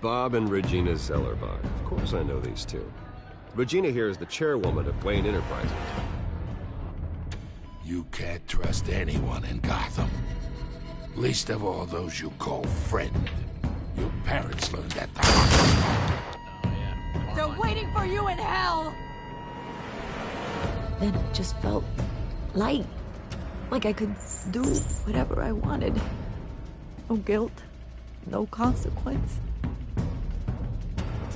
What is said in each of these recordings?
Bob and Regina Zellerbach. Of course I know these two. Regina here is the chairwoman of Wayne Enterprises. You can't trust anyone in Gotham. Least of all those you call friend. Your parents learned that the Oh, yeah. They're waiting for you in hell! Then it just felt light. Like I could do whatever I wanted. No guilt, no consequence.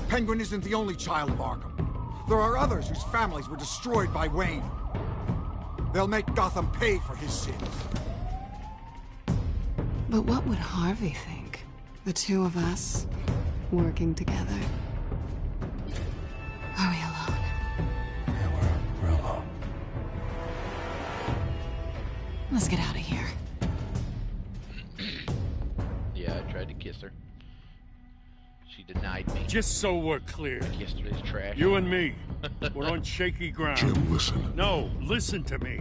Penguin isn't the only child of Arkham. There are others whose families were destroyed by Wayne. They'll make Gotham pay for his sins. But what would Harvey think? The two of us, working together. Are we alone? Yeah, we're alone. Let's get out of here. Yeah, I tried to kiss her. She denied me. Just so we're clear, Like yesterday's trash. you and me, we're on shaky ground. Jim, listen. No, listen to me.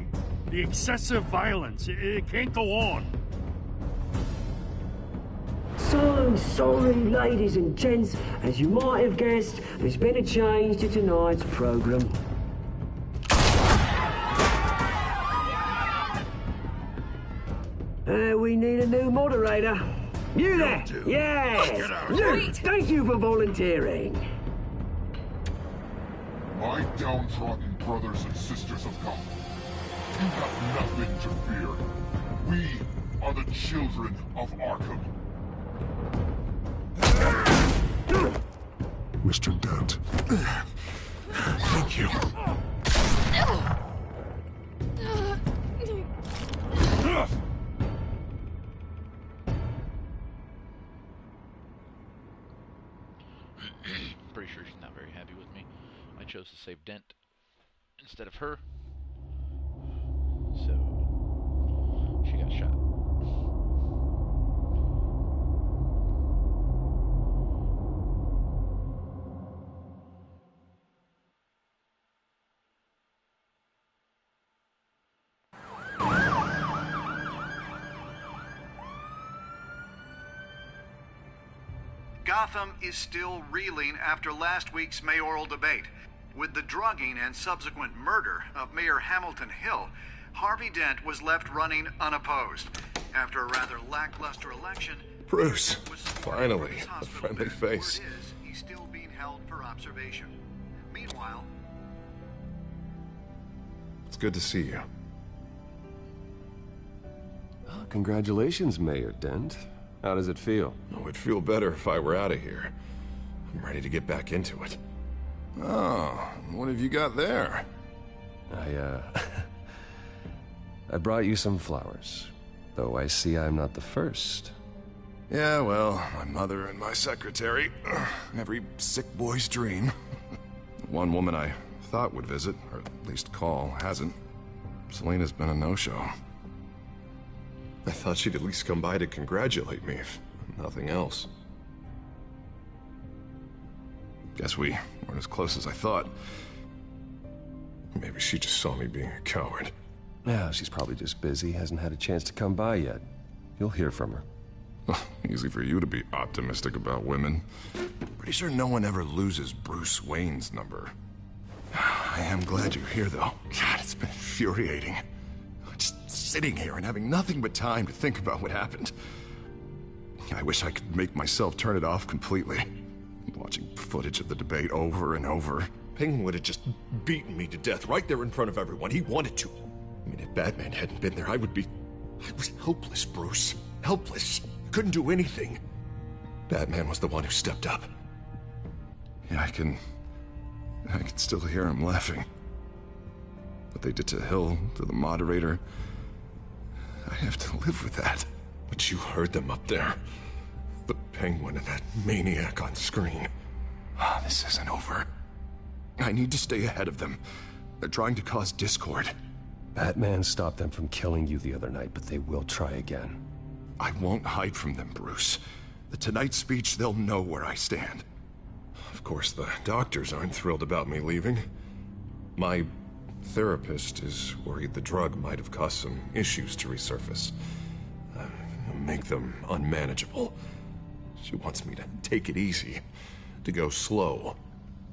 The excessive violence, it can't go on. So sorry, ladies and gents. As you might have guessed, there's been a change to tonight's program. We need a new moderator. You there? Yes! You! Thank you for volunteering. My downtrodden brothers and sisters of Gotham, you have nothing to fear. We are the children of Arkham. Mr. Dent. Thank you. Pretty sure she's not very happy with me. I chose to save Dent instead of her. So she got shot. Gotham is still reeling after last week's mayoral debate. With the drugging and subsequent murder of Mayor Hamilton Hill, Harvey Dent was left running unopposed. After a rather lackluster election, Bruce, Dent was supported finally, for his a hospital friendly bed. face. Word is, he's still being held for observation. Meanwhile, It's good to see you. Oh, congratulations, Mayor Dent. How does it feel? Oh, it'd feel better if I were out of here. I'm ready to get back into it. Oh, what have you got there? I brought you some flowers. Though I see I'm not the first. Yeah, well, my mother and my secretary. Every sick boy's dream. One woman I thought would visit, or at least call, hasn't. Selena's been a no-show. I thought she'd at least come by to congratulate me, if nothing else. Guess we weren't as close as I thought. Maybe she just saw me being a coward. Yeah, she's probably just busy, hasn't had a chance to come by yet. You'll hear from her. Easy for you to be optimistic about women. Pretty sure no one ever loses Bruce Wayne's number. I am glad you're here, though. God, it's been infuriating. Just sitting here and having nothing but time to think about what happened. I wish I could make myself turn it off completely. Watching footage of the debate over and over. Penguin would have just beaten me to death right there in front of everyone. He wanted to. I mean, if Batman hadn't been there, I was helpless, Bruce. Helpless. Couldn't do anything. Batman was the one who stepped up. Yeah, I can still hear him laughing. What they did to Hill, to the moderator, I have to live with that. But you heard them up there. The Penguin and that maniac on screen. This isn't over. I need to stay ahead of them. They're trying to cause discord. Batman stopped them from killing you the other night, but they will try again. I won't hide from them, Bruce. The Tonight speech, they'll know where I stand. Of course, the doctors aren't thrilled about me leaving. My therapist is worried the drug might have caused some issues to resurface. Make them unmanageable. She wants me to take it easy, to go slow.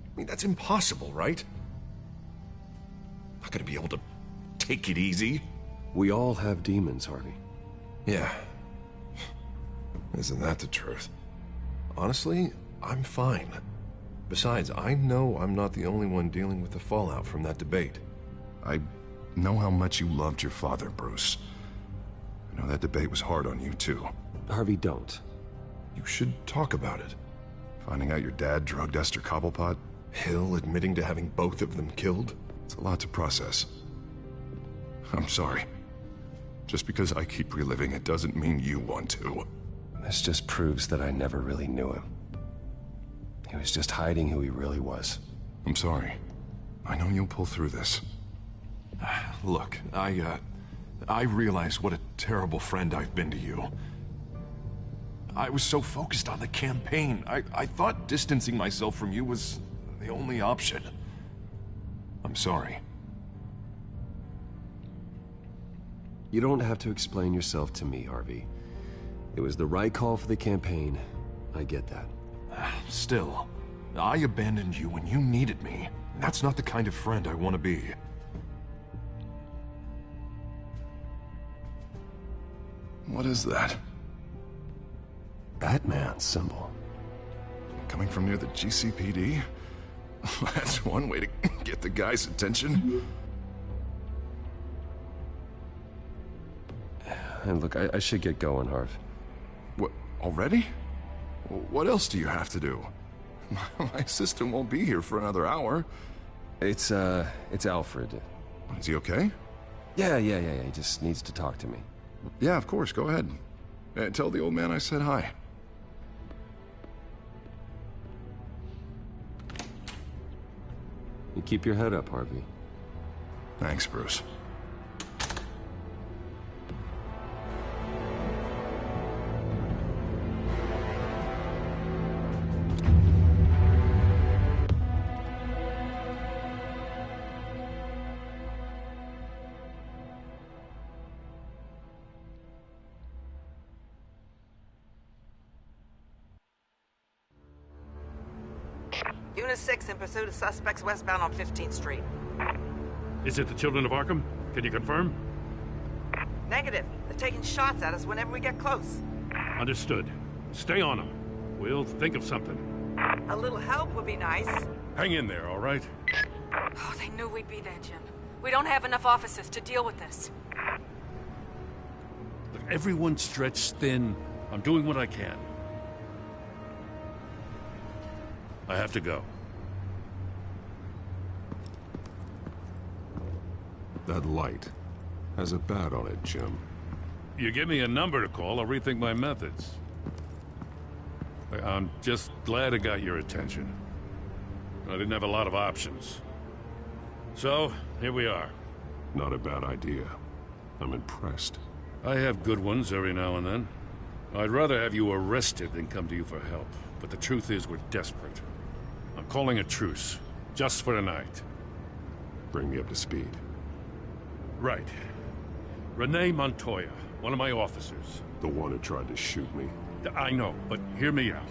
I mean, that's impossible, right? I'm not gonna be able to take it easy. We all have demons, Harvey. Yeah. Isn't that the truth? Honestly, I'm fine. Besides, I know I'm not the only one dealing with the fallout from that debate. I know how much you loved your father, Bruce. I know that debate was hard on you, too. Harvey, don't. You should talk about it. Finding out your dad drugged Esther Cobblepot, Hill admitting to having both of them killed. It's a lot to process. I'm sorry. Just because I keep reliving it doesn't mean you want to. This just proves that I never really knew him. He was just hiding who he really was. I'm sorry. I know you'll pull through this. Look, I realize what a terrible friend I've been to you. I was so focused on the campaign. I thought distancing myself from you was the only option. I'm sorry. You don't have to explain yourself to me, Harvey. It was the right call for the campaign. I get that. Still, I abandoned you when you needed me. That's not the kind of friend I want to be. What is that? Batman symbol. Coming from near the GCPD? That's one way to get the guy's attention. And look, I should get going, Harv. What, already? What else do you have to do? My assistant won't be here for another hour. It's Alfred. Is he okay? Yeah, he just needs to talk to me. Yeah, of course, go ahead. Tell the old man I said hi. You keep your head up, Harvey. Thanks, Bruce. Unit 6 in pursuit of suspects westbound on 15th Street. Is it the Children of Arkham? Can you confirm? Negative. They're taking shots at us whenever we get close. Understood. Stay on them. We'll think of something. A little help would be nice. Hang in there, all right? Oh, they knew we'd be there, Jim. We don't have enough officers to deal with this. Look, everyone's stretched thin. I'm doing what I can. I have to go. That light has a bat on it, Jim. You give me a number to call, I'll rethink my methods. I'm just glad I got your attention. I didn't have a lot of options. So, here we are. Not a bad idea. I'm impressed. I have good ones every now and then. I'd rather have you arrested than come to you for help. But the truth is, we're desperate. I'm calling a truce, just for tonight. Bring me up to speed. Right. Renee Montoya, one of my officers. The one who tried to shoot me. I know, but hear me out.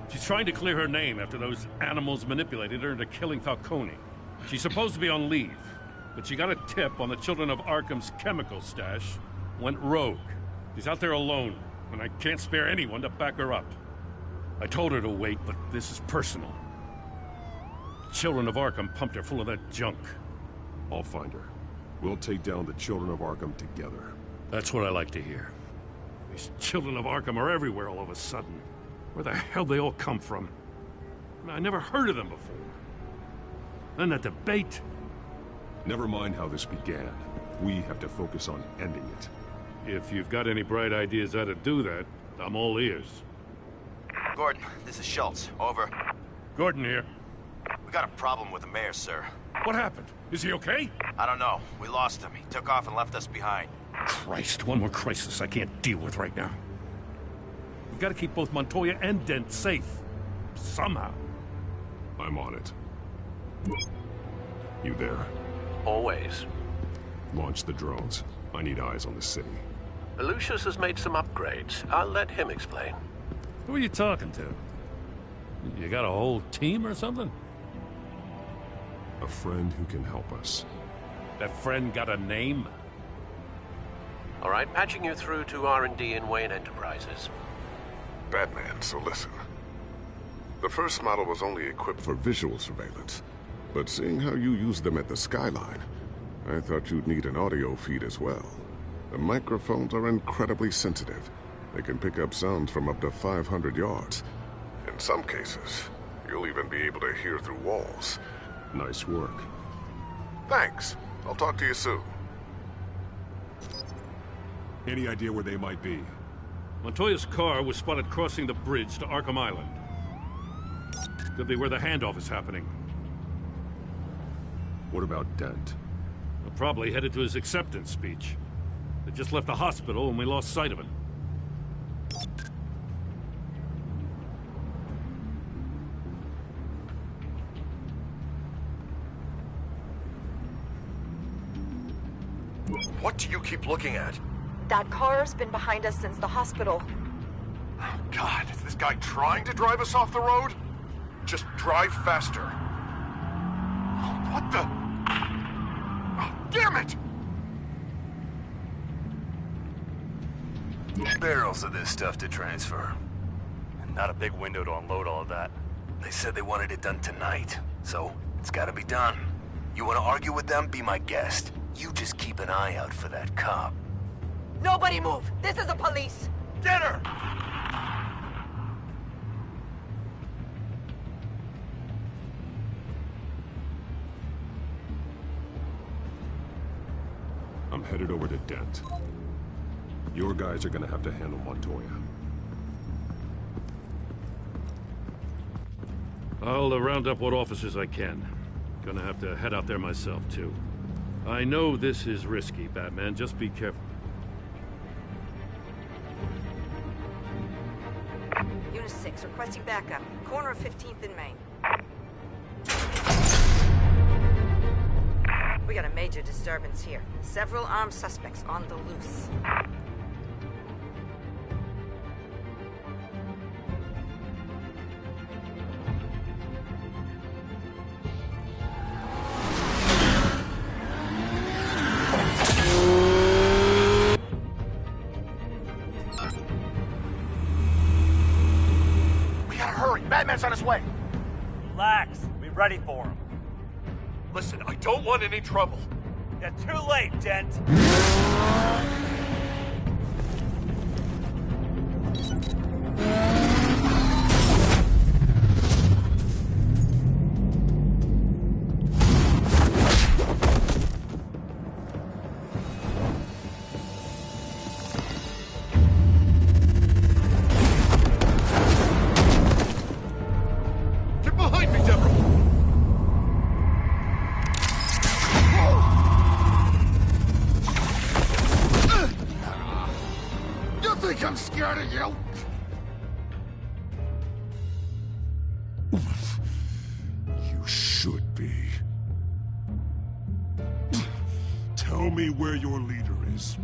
She's trying to clear her name after those animals manipulated her into killing Falcone. She's supposed to be on leave, but she got a tip on the Children of Arkham's chemical stash, went rogue. She's out there alone, and I can't spare anyone to back her up. I told her to wait, but this is personal. Children of Arkham pumped her full of that junk. I'll find her. We'll take down the Children of Arkham together. That's what I like to hear. These Children of Arkham are everywhere all of a sudden. Where the hell they all come from? I never heard of them before. Then that debate. Never mind how this began. We have to focus on ending it. If you've got any bright ideas how to do that, I'm all ears. Gordon, this is Schultz. Over. Gordon here. We got a problem with the mayor, sir. What happened? Is he okay? I don't know. We lost him. He took off and left us behind. Christ, one more crisis I can't deal with right now. We've got to keep both Montoya and Dent safe. Somehow. I'm on it. You there? Always. Launch the drones. I need eyes on the city. Lucius has made some upgrades. I'll let him explain. Who are you talking to? You got a whole team or something? A friend who can help us. That friend got a name? All right, patching you through to R&D in Wayne Enterprises. Batman, so listen. The first model was only equipped for visual surveillance, but seeing how you use them at the skyline, I thought you'd need an audio feed as well. The microphones are incredibly sensitive. They can pick up sounds from up to 500 yards. In some cases, you'll even be able to hear through walls. Nice work. Thanks. I'll talk to you soon. Any idea where they might be? Montoya's car was spotted crossing the bridge to Arkham Island. Could be where the handoff is happening. What about Dent? They're probably headed to his acceptance speech. They just left the hospital and we lost sight of him. What do you keep looking at? That car's been behind us since the hospital. Oh, God, is this guy trying to drive us off the road? Just drive faster. What the? Oh, damn it! Barrels of this stuff to transfer. And not a big window to unload all of that. They said they wanted it done tonight, so it's gotta be done. You wanna argue with them? Be my guest. You just keep an eye out for that cop. Nobody move! This is the police! Get her! I'm headed over to Dent. Your guys are gonna have to handle Montoya. I'll round up what officers I can. Gonna have to head out there myself, too. I know this is risky, Batman. Just be careful. Unit 6, requesting backup. Corner of 15th and Main. We got a major disturbance here. Several armed suspects on the loose. Batman's on his way. Relax. We're ready for him. Listen, I don't want any trouble. You're too late, Dent. I'm scared of you! You should be. Tell me where your leader is.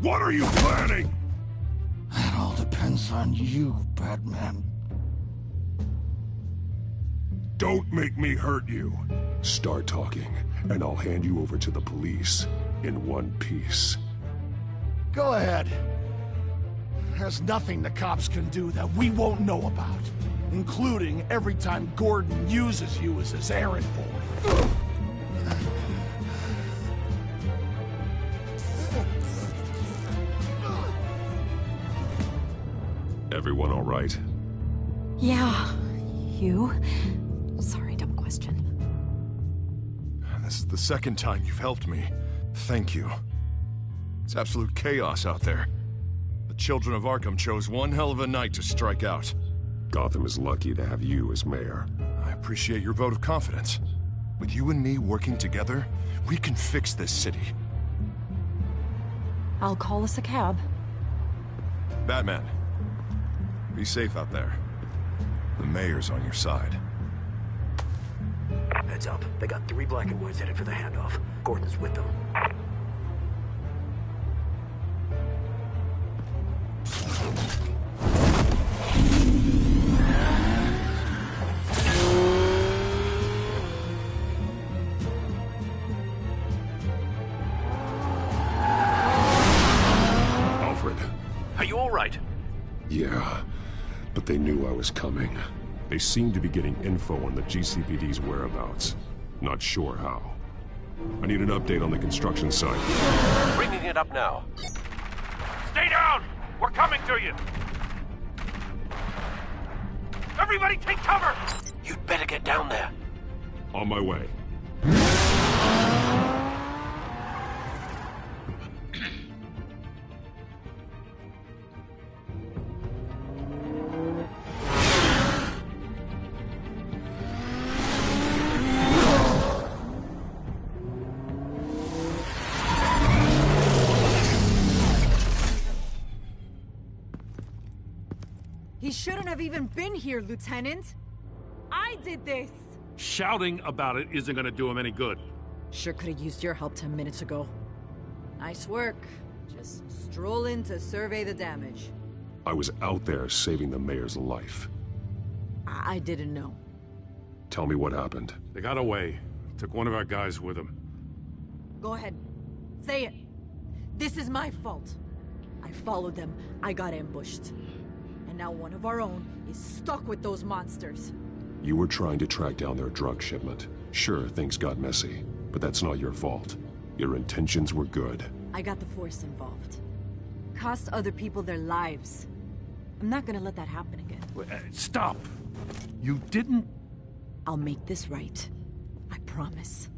What are you planning? That all depends on you, Batman. Don't make me hurt you. Start talking, and I'll hand you over to the police in one piece. Go ahead. There's nothing the cops can do that we won't know about, including every time Gordon uses you as his errand boy. Everyone all right? Yeah. You? Sorry, dumb question. This is the second time you've helped me. Thank you. It's absolute chaos out there. The children of Arkham chose one hell of a night to strike out. Gotham is lucky to have you as mayor. I appreciate your vote of confidence. With you and me working together, we can fix this city. I'll call us a cab. Batman, be safe out there. The mayor's on your side. Heads up. They got 3 black and whites headed for the handoff. Gordon's with them. Yeah, but they knew I was coming. They seemed to be getting info on the GCPD's whereabouts. Not sure how. I need an update on the construction site. Bringing it up now. Stay down! We're coming to you! Everybody take cover! You'd better get down there. On my way. He shouldn't have even been here, Lieutenant. I did this. Shouting about it isn't gonna do him any good. Sure could have used your help 10 minutes ago. Nice work. Just stroll in to survey the damage. I was out there saving the mayor's life. I didn't know. Tell me what happened. They got away. Took one of our guys with them. Go ahead. Say it. This is my fault. I followed them. I got ambushed. And now one of our own is stuck with those monsters. You were trying to track down their drug shipment. Sure, things got messy, but that's not your fault. Your intentions were good. I got the Force involved. Cost other people their lives. I'm not gonna let that happen again. Stop! You didn't... I'll make this right. I promise.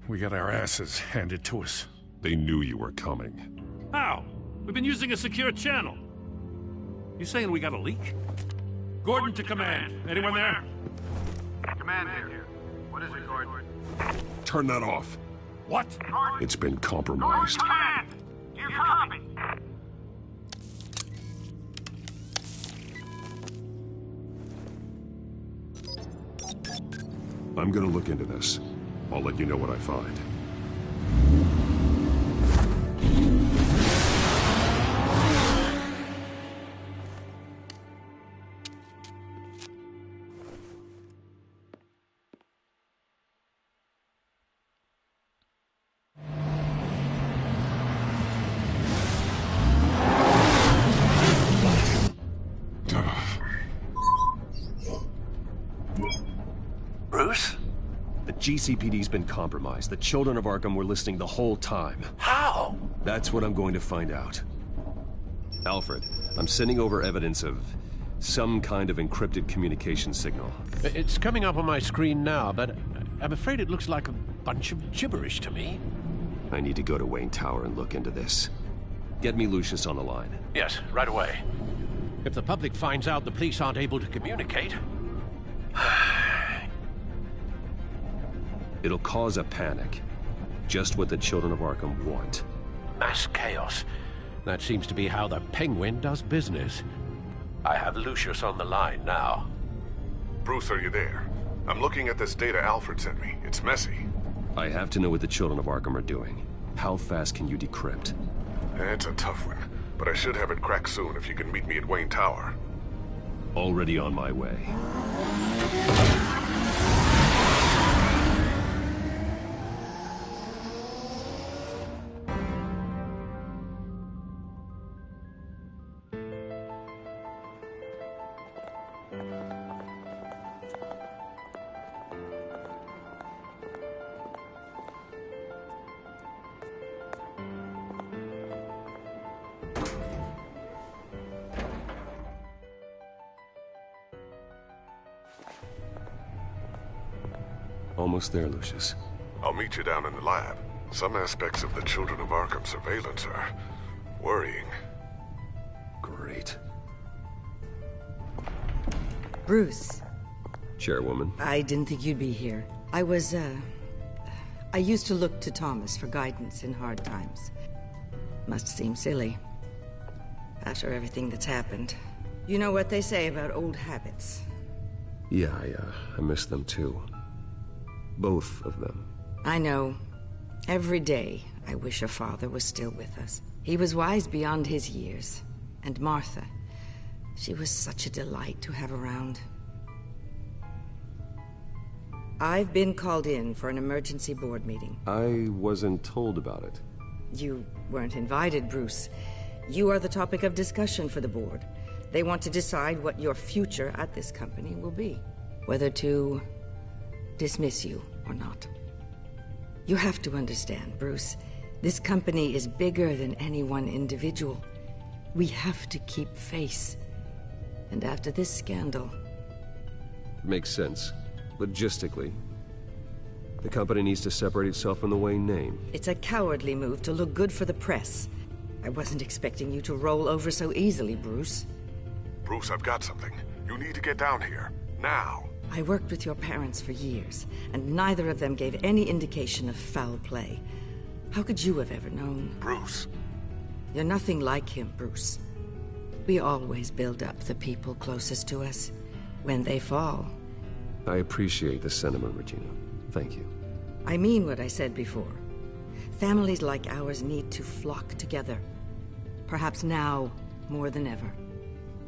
We got our asses handed to us. They knew you were coming. How? We've been using a secure channel. You saying we got a leak? Gordon to command. Anyone there? Command here. What is it, Gordon? Turn that off. What? It's been compromised. Command! You copy? I'm gonna look into this. I'll let you know what I find. Bruce? The GCPD's been compromised. The children of Arkham were listening the whole time. How? That's what I'm going to find out. Alfred, I'm sending over evidence of some kind of encrypted communication signal. It's coming up on my screen now, but I'm afraid it looks like a bunch of gibberish to me. I need to go to Wayne Tower and look into this. Get me Lucius on the line. Yes, right away. If the public finds out the police aren't able to communicate... It'll cause a panic. Just what the children of Arkham want. Mass chaos. That seems to be how the Penguin does business. I have Lucius on the line now. Bruce, are you there? I'm looking at this data Alfred sent me. It's messy. I have to know what the children of Arkham are doing. How fast can you decrypt? It's a tough one, but I should have it cracked soon if you can meet me at Wayne Tower. Already on my way. Almost there, Lucius. I'll meet you down in the lab. Some aspects of the Children of Arkham surveillance are worrying. Great. Bruce. Chairwoman. I didn't think you'd be here. I used to look to Thomas for guidance in hard times. Must seem silly. After everything that's happened. You know what they say about old habits. Yeah, I miss them too. Both of them. I know. Every day, I wish her father was still with us. He was wise beyond his years. And Martha, she was such a delight to have around. I've been called in for an emergency board meeting. I wasn't told about it. You weren't invited, Bruce. You are the topic of discussion for the board. They want to decide what your future at this company will be. Whether to dismiss you or not. You have to understand, Bruce. This company is bigger than any one individual. We have to keep face. And after this scandal... Makes sense. Logistically. The company needs to separate itself from the Wayne name. It's a cowardly move to look good for the press. I wasn't expecting you to roll over so easily, Bruce. Bruce, I've got something. You need to get down here. Now. I worked with your parents for years, and neither of them gave any indication of foul play. How could you have ever known? Bruce. You're nothing like him, Bruce. We always build up the people closest to us. When they fall... I appreciate the sentiment, Regina. Thank you. I mean what I said before. Families like ours need to flock together. Perhaps now, more than ever.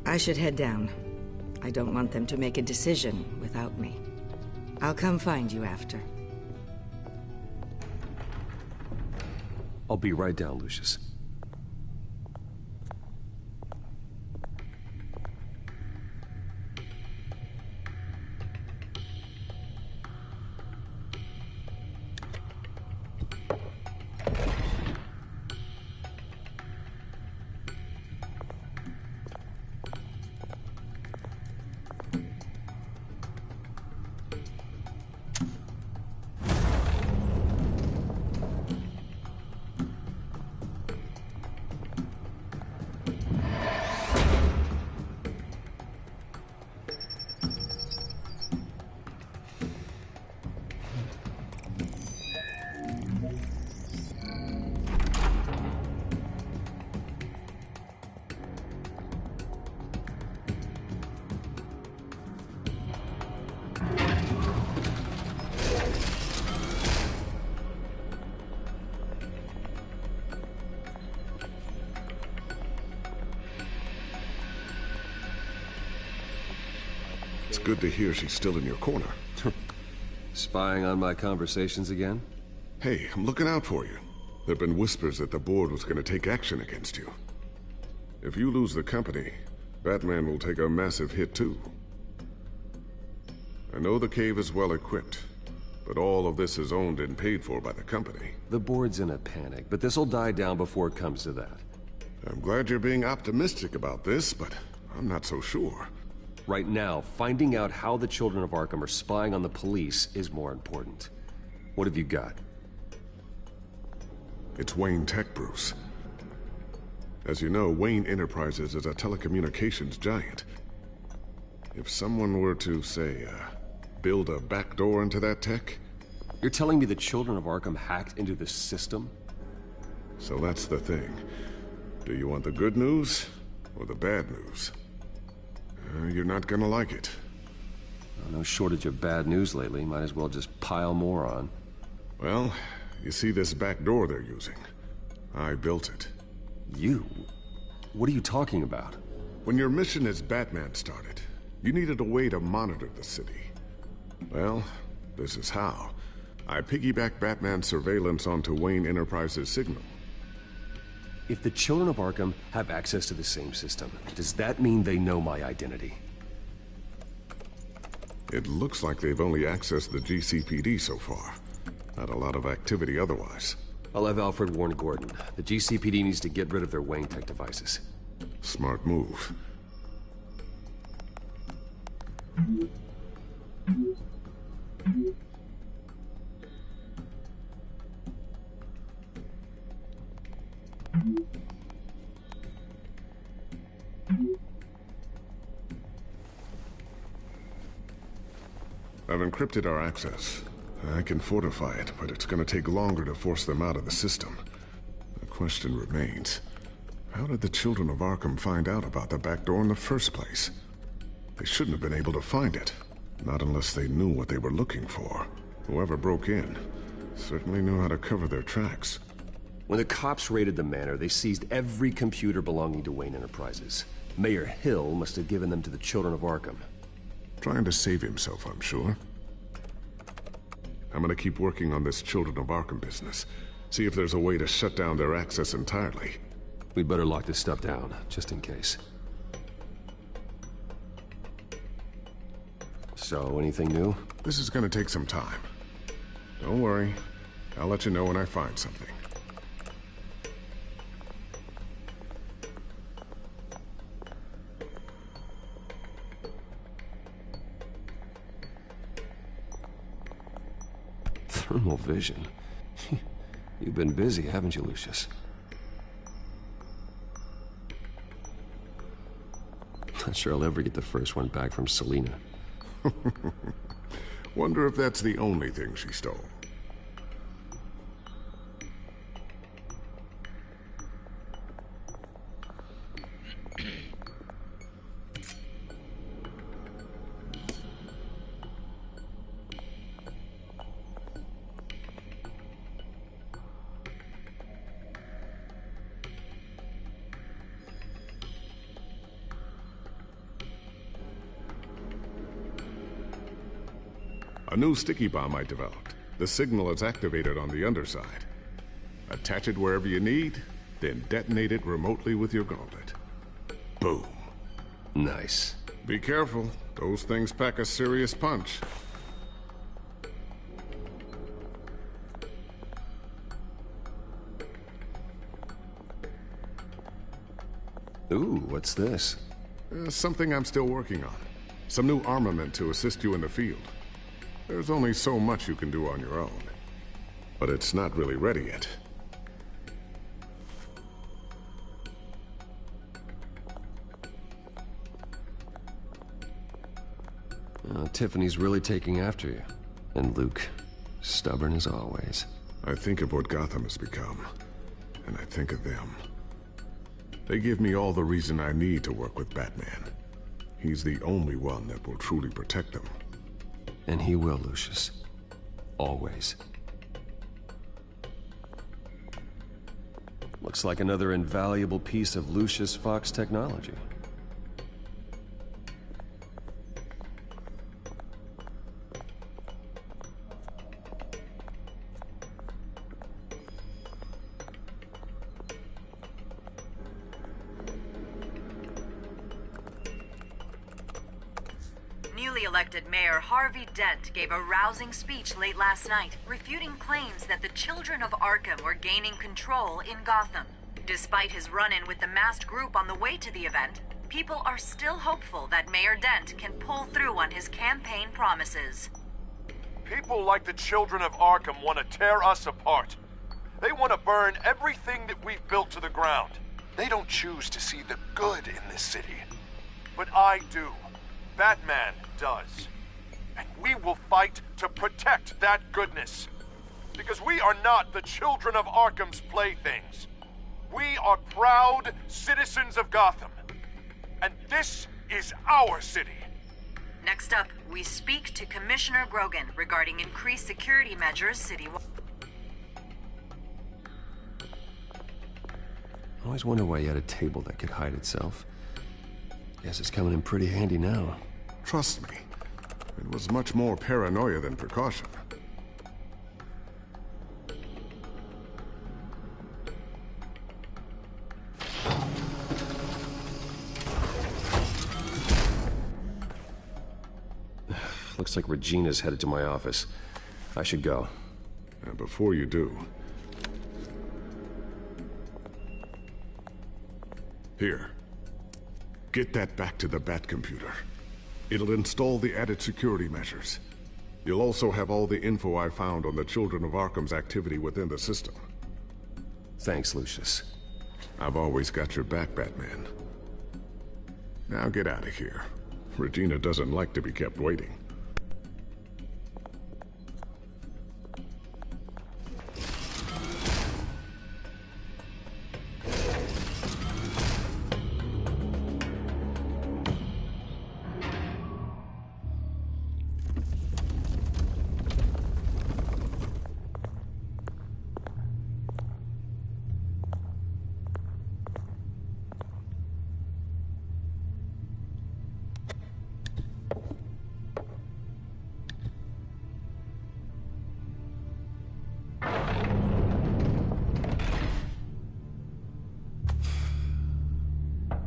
I should head down. I don't want them to make a decision without me. I'll come find you after. I'll be right down, Lucius. It's good to hear she's still in your corner. Spying on my conversations again? Hey, I'm looking out for you. There've been whispers that the board was going to take action against you. If you lose the company, Batman will take a massive hit too. I know the cave is well equipped, but all of this is owned and paid for by the company. The board's in a panic, but this'll die down before it comes to that. I'm glad you're being optimistic about this, but I'm not so sure. Right now, finding out how the children of Arkham are spying on the police is more important. What have you got? It's Wayne Tech, Bruce. As you know, Wayne Enterprises is a telecommunications giant. If someone were to, say, build a backdoor into that tech... You're telling me the children of Arkham hacked into the system? So that's the thing. Do you want the good news or the bad news? You're not gonna like it. No shortage of bad news lately. Might as well just pile more on. Well, you see this back door they're using? I built it. You? What are you talking about? When your mission as Batman started, you needed a way to monitor the city. Well, this is how. I piggybacked Batman's surveillance onto Wayne Enterprises' signal. If the children of Arkham have access to the same system, does that mean they know my identity? It looks like they've only accessed the GCPD so far. Not a lot of activity otherwise. I'll have Alfred warn Gordon. The GCPD needs to get rid of their Wayne Tech devices. Smart move. I've encrypted our access. I can fortify it, but it's gonna take longer to force them out of the system. The question remains, how did the children of Arkham find out about the back door in the first place? They shouldn't have been able to find it. Not unless they knew what they were looking for. Whoever broke in certainly knew how to cover their tracks. When the cops raided the manor, they seized every computer belonging to Wayne Enterprises. Mayor Hill must have given them to the children of Arkham. Trying to save himself, I'm sure. I'm gonna keep working on this Children of Arkham business. See if there's a way to shut down their access entirely. We better lock this stuff down, just in case. So, anything new? This is gonna take some time. Don't worry. I'll let you know when I find something. Thermal vision. You've been busy, haven't you, Lucius? Not sure I'll ever get the first one back from Selina. Wonder if that's the only thing she stole. A new sticky bomb I developed. The signal is activated on the underside. Attach it wherever you need, then detonate it remotely with your gauntlet. Boom. Nice. Be careful. Those things pack a serious punch. Ooh, what's this? Something I'm still working on. Some new armament to assist you in the field. There's only so much you can do on your own. But it's not really ready yet. Tiffany's really taking after you. And Luke, stubborn as always. I think of what Gotham has become, and I think of them. They give me all the reason I need to work with Batman. He's the only one that will truly protect them. And he will, Lucius. Always. Looks like another invaluable piece of Lucius Fox technology. Newly elected Mayor Harvey Dent gave a rousing speech late last night, refuting claims that the children of Arkham were gaining control in Gotham. Despite his run-in with the masked group on the way to the event, people are still hopeful that Mayor Dent can pull through on his campaign promises. People like the children of Arkham want to tear us apart. They want to burn everything that we've built to the ground. They don't choose to see the good in this city. But I do. Batman does. And we will fight to protect that goodness. Because we are not the children of Arkham's playthings. We are proud citizens of Gotham. And this is our city. Next up, we speak to Commissioner Grogan regarding increased security measures citywide. I always wonder why you had a table that could hide itself. Guess it's coming in pretty handy now. Trust me, it was much more paranoia than precaution. Looks like Regina's headed to my office. I should go. And before you do... Here. Get that back to the Bat computer. It'll install the added security measures. You'll also have all the info I found on the Children of Arkham's activity within the system. Thanks, Lucius. I've always got your back, Batman. Now get out of here. Regina doesn't like to be kept waiting.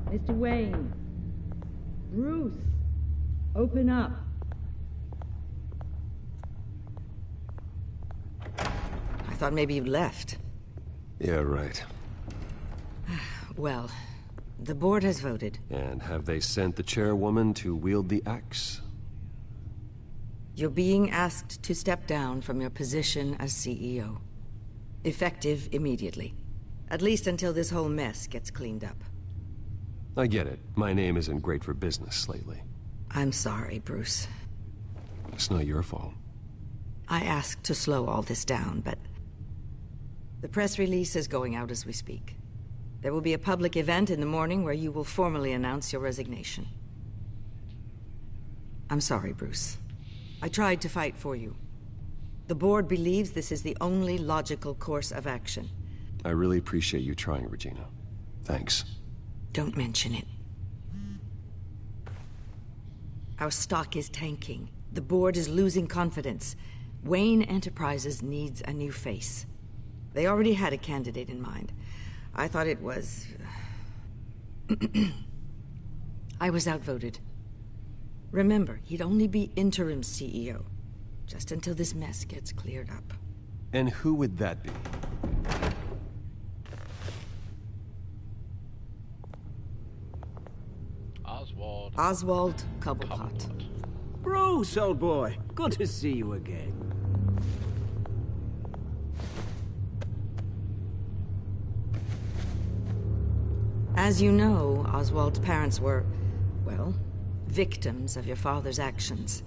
Mr. Wayne. Bruce. Open up. I thought maybe you left. Yeah, right. Well, the board has voted. And have they sent the chairwoman to wield the axe? You're being asked to step down from your position as CEO. Effective immediately. At least until this whole mess gets cleaned up. I get it. My name isn't great for business lately. I'm sorry, Bruce. It's not your fault. I asked to slow all this down, but... the press release is going out as we speak. There will be a public event in the morning where you will formally announce your resignation. I'm sorry, Bruce. I tried to fight for you. The board believes this is the only logical course of action. I really appreciate you trying, Regina. Thanks. Don't mention it. Our stock is tanking. The board is losing confidence. Wayne Enterprises needs a new face. They already had a candidate in mind. I thought it was... I was outvoted. Remember, he'd only be interim CEO. Just until this mess gets cleared up. And who would that be? Oswald Cobblepot. Bruce, old boy. Good to see you again. As you know, Oswald's parents were, well, victims of your father's actions.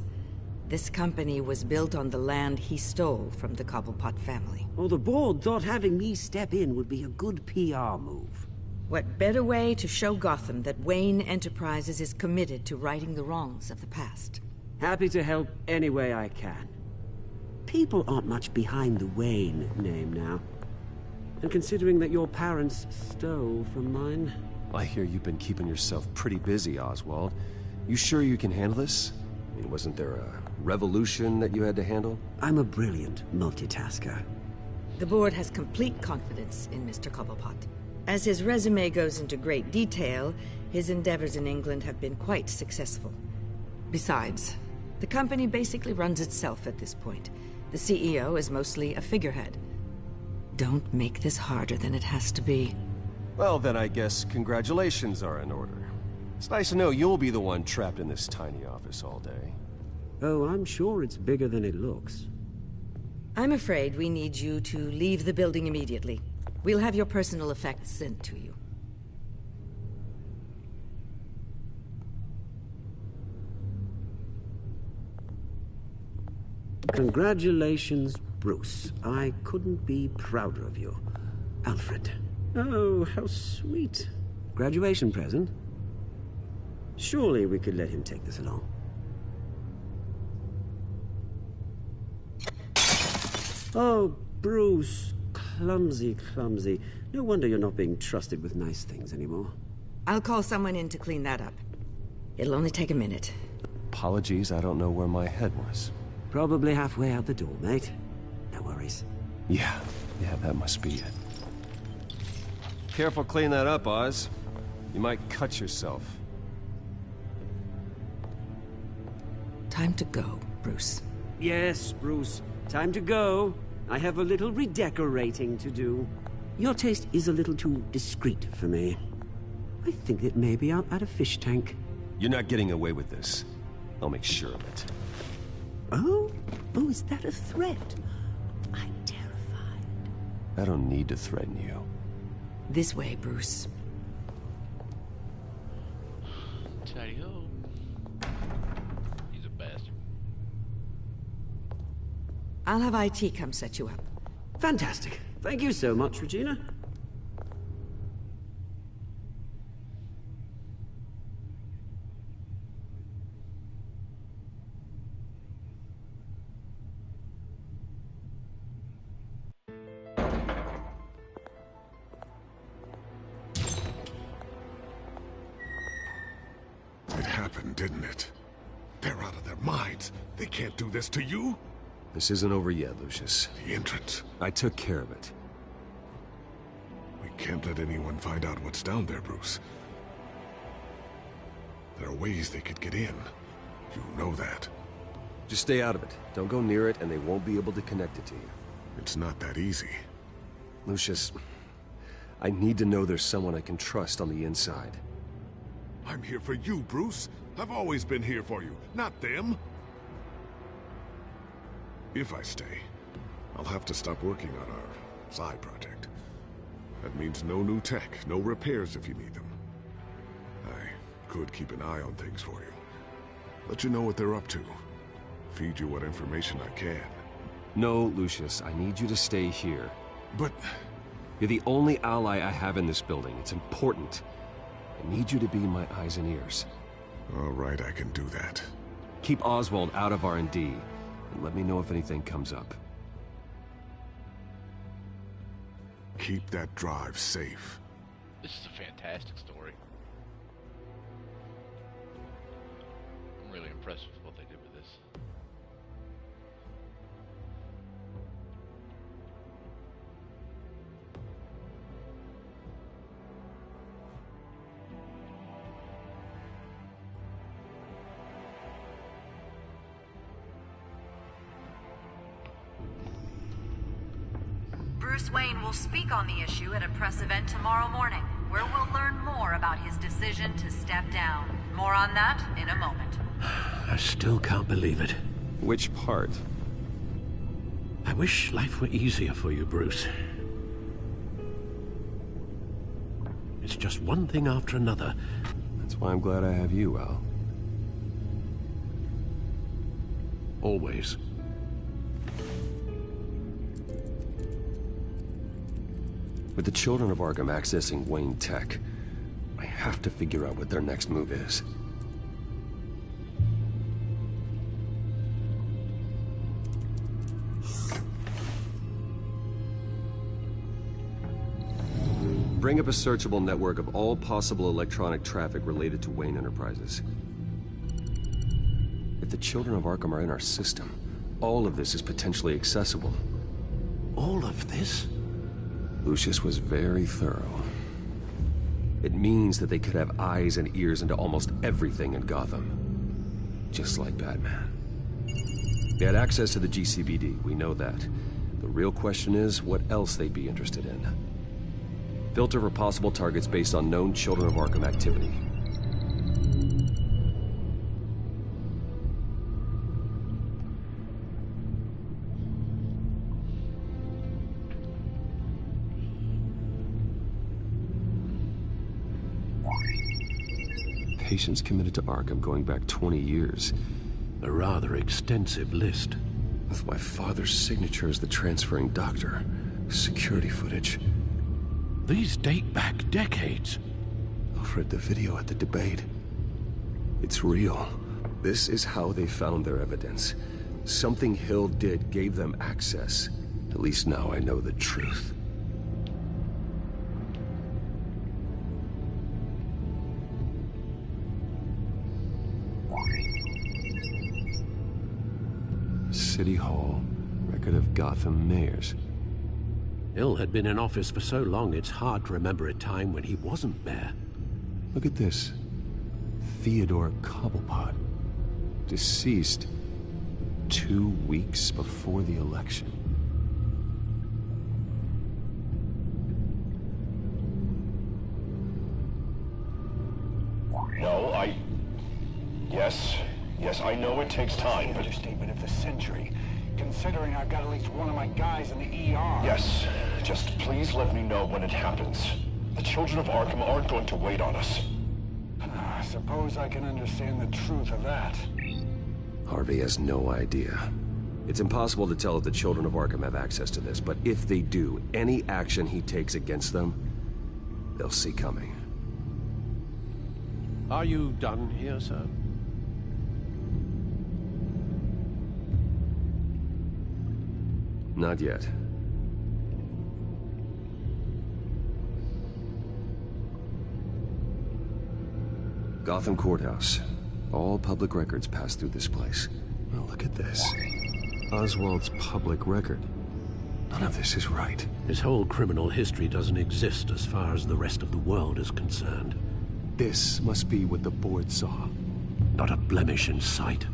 This company was built on the land he stole from the Cobblepot family. Well, the board thought having me step in would be a good PR move. What better way to show Gotham that Wayne Enterprises is committed to righting the wrongs of the past? Happy to help any way I can. People aren't much behind the Wayne name now. And considering that your parents stole from mine... I hear you've been keeping yourself pretty busy, Oswald. You sure you can handle this? I mean, wasn't there a revolution that you had to handle? I'm a brilliant multitasker. The board has complete confidence in Mr. Cobblepot. As his resume goes into great detail, his endeavors in England have been quite successful. Besides, the company basically runs itself at this point. The CEO is mostly a figurehead. Don't make this harder than it has to be. Well, then I guess congratulations are in order. It's nice to know you'll be the one trapped in this tiny office all day. Oh, I'm sure it's bigger than it looks. I'm afraid we need you to leave the building immediately. We'll have your personal effects sent to you. Congratulations, Bruce. I couldn't be prouder of you. Alfred. Oh, how sweet. Graduation present? Surely we could let him take this along. Oh, Bruce. Clumsy, clumsy. No wonder you're not being trusted with nice things anymore. I'll call someone in to clean that up. It'll only take a minute. Apologies, I don't know where my head was. Probably halfway out the door, mate. No worries. Yeah, that must be it. Careful cleaning that up, Oz. You might cut yourself. Time to go, Bruce. Yes, Bruce. Time to go. I have a little redecorating to do. Your taste is a little too discreet for me. I think that maybe I'm at a fish tank. You're not getting away with this. I'll make sure of it. Oh? Oh, is that a threat? I'm terrified. I don't need to threaten you. This way, Bruce. Tidy-ho. He's a bastard. I'll have IT come set you up. Fantastic. Thank you so much, Regina. It happened, didn't it? They're out of their minds. They can't do this to you. This isn't over yet, Lucius. The entrance. I took care of it. We can't let anyone find out what's down there, Bruce. There are ways they could get in. You know that. Just stay out of it. Don't go near it, and they won't be able to connect it to you. It's not that easy. Lucius, I need to know there's someone I can trust on the inside. I'm here for you, Bruce. I've always been here for you, not them. If I stay, I'll have to stop working on our side project. That means no new tech, no repairs if you need them. I could keep an eye on things for you. Let you know what they're up to. Feed you what information I can. No, Lucius, I need you to stay here. But... You're the only ally I have in this building. It's important. I need you to be my eyes and ears. All right, I can do that. Keep Oswald out of R&D, and let me know if anything comes up. Keep that drive safe. This is a fantastic story. I'm really impressed with what they did with this. Bruce Wayne will speak on the issue at a press event tomorrow morning, where we'll learn more about his decision to step down. More on that in a moment. I still can't believe it. Which part? I wish life were easier for you, Bruce. It's just one thing after another. That's why I'm glad I have you, Al. Always. With the children of Arkham accessing Wayne Tech, I have to figure out what their next move is. Bring up a searchable network of all possible electronic traffic related to Wayne Enterprises. If the children of Arkham are in our system, all of this is potentially accessible. All of this? Lucius was very thorough. It means that they could have eyes and ears into almost everything in Gotham. Just like Batman. They had access to the GCPD, we know that. The real question is what else they'd be interested in. Filter for possible targets based on known Children of Arkham activity. Patients committed to Arkham going back 20 years. A rather extensive list. With my father's signature as the transferring doctor. Security footage. These date back decades. Alfred, the video at the debate. It's real. This is how they found their evidence. Something Hill did gave them access. At least now I know the truth. City Hall. Record of Gotham mayors. Hill had been in office for so long, it's hard to remember a time when he wasn't mayor. Look at this. Theodore Cobblepot. Deceased 2 weeks before the election. No, Yes, I know it takes time, but... Understatement of the century, considering I've got at least one of my guys in the ER. Yes, just please let me know when it happens. The children of Arkham aren't going to wait on us. I suppose I can understand the truth of that. Harvey has no idea. It's impossible to tell if the children of Arkham have access to this, but if they do, any action he takes against them, they'll see coming. Are you done here, sir? Not yet. Gotham Courthouse. All public records pass through this place. Well, look at this. Oswald's public record. None of this is right. His whole criminal history doesn't exist as far as the rest of the world is concerned. This must be what the board saw. Not a blemish in sight.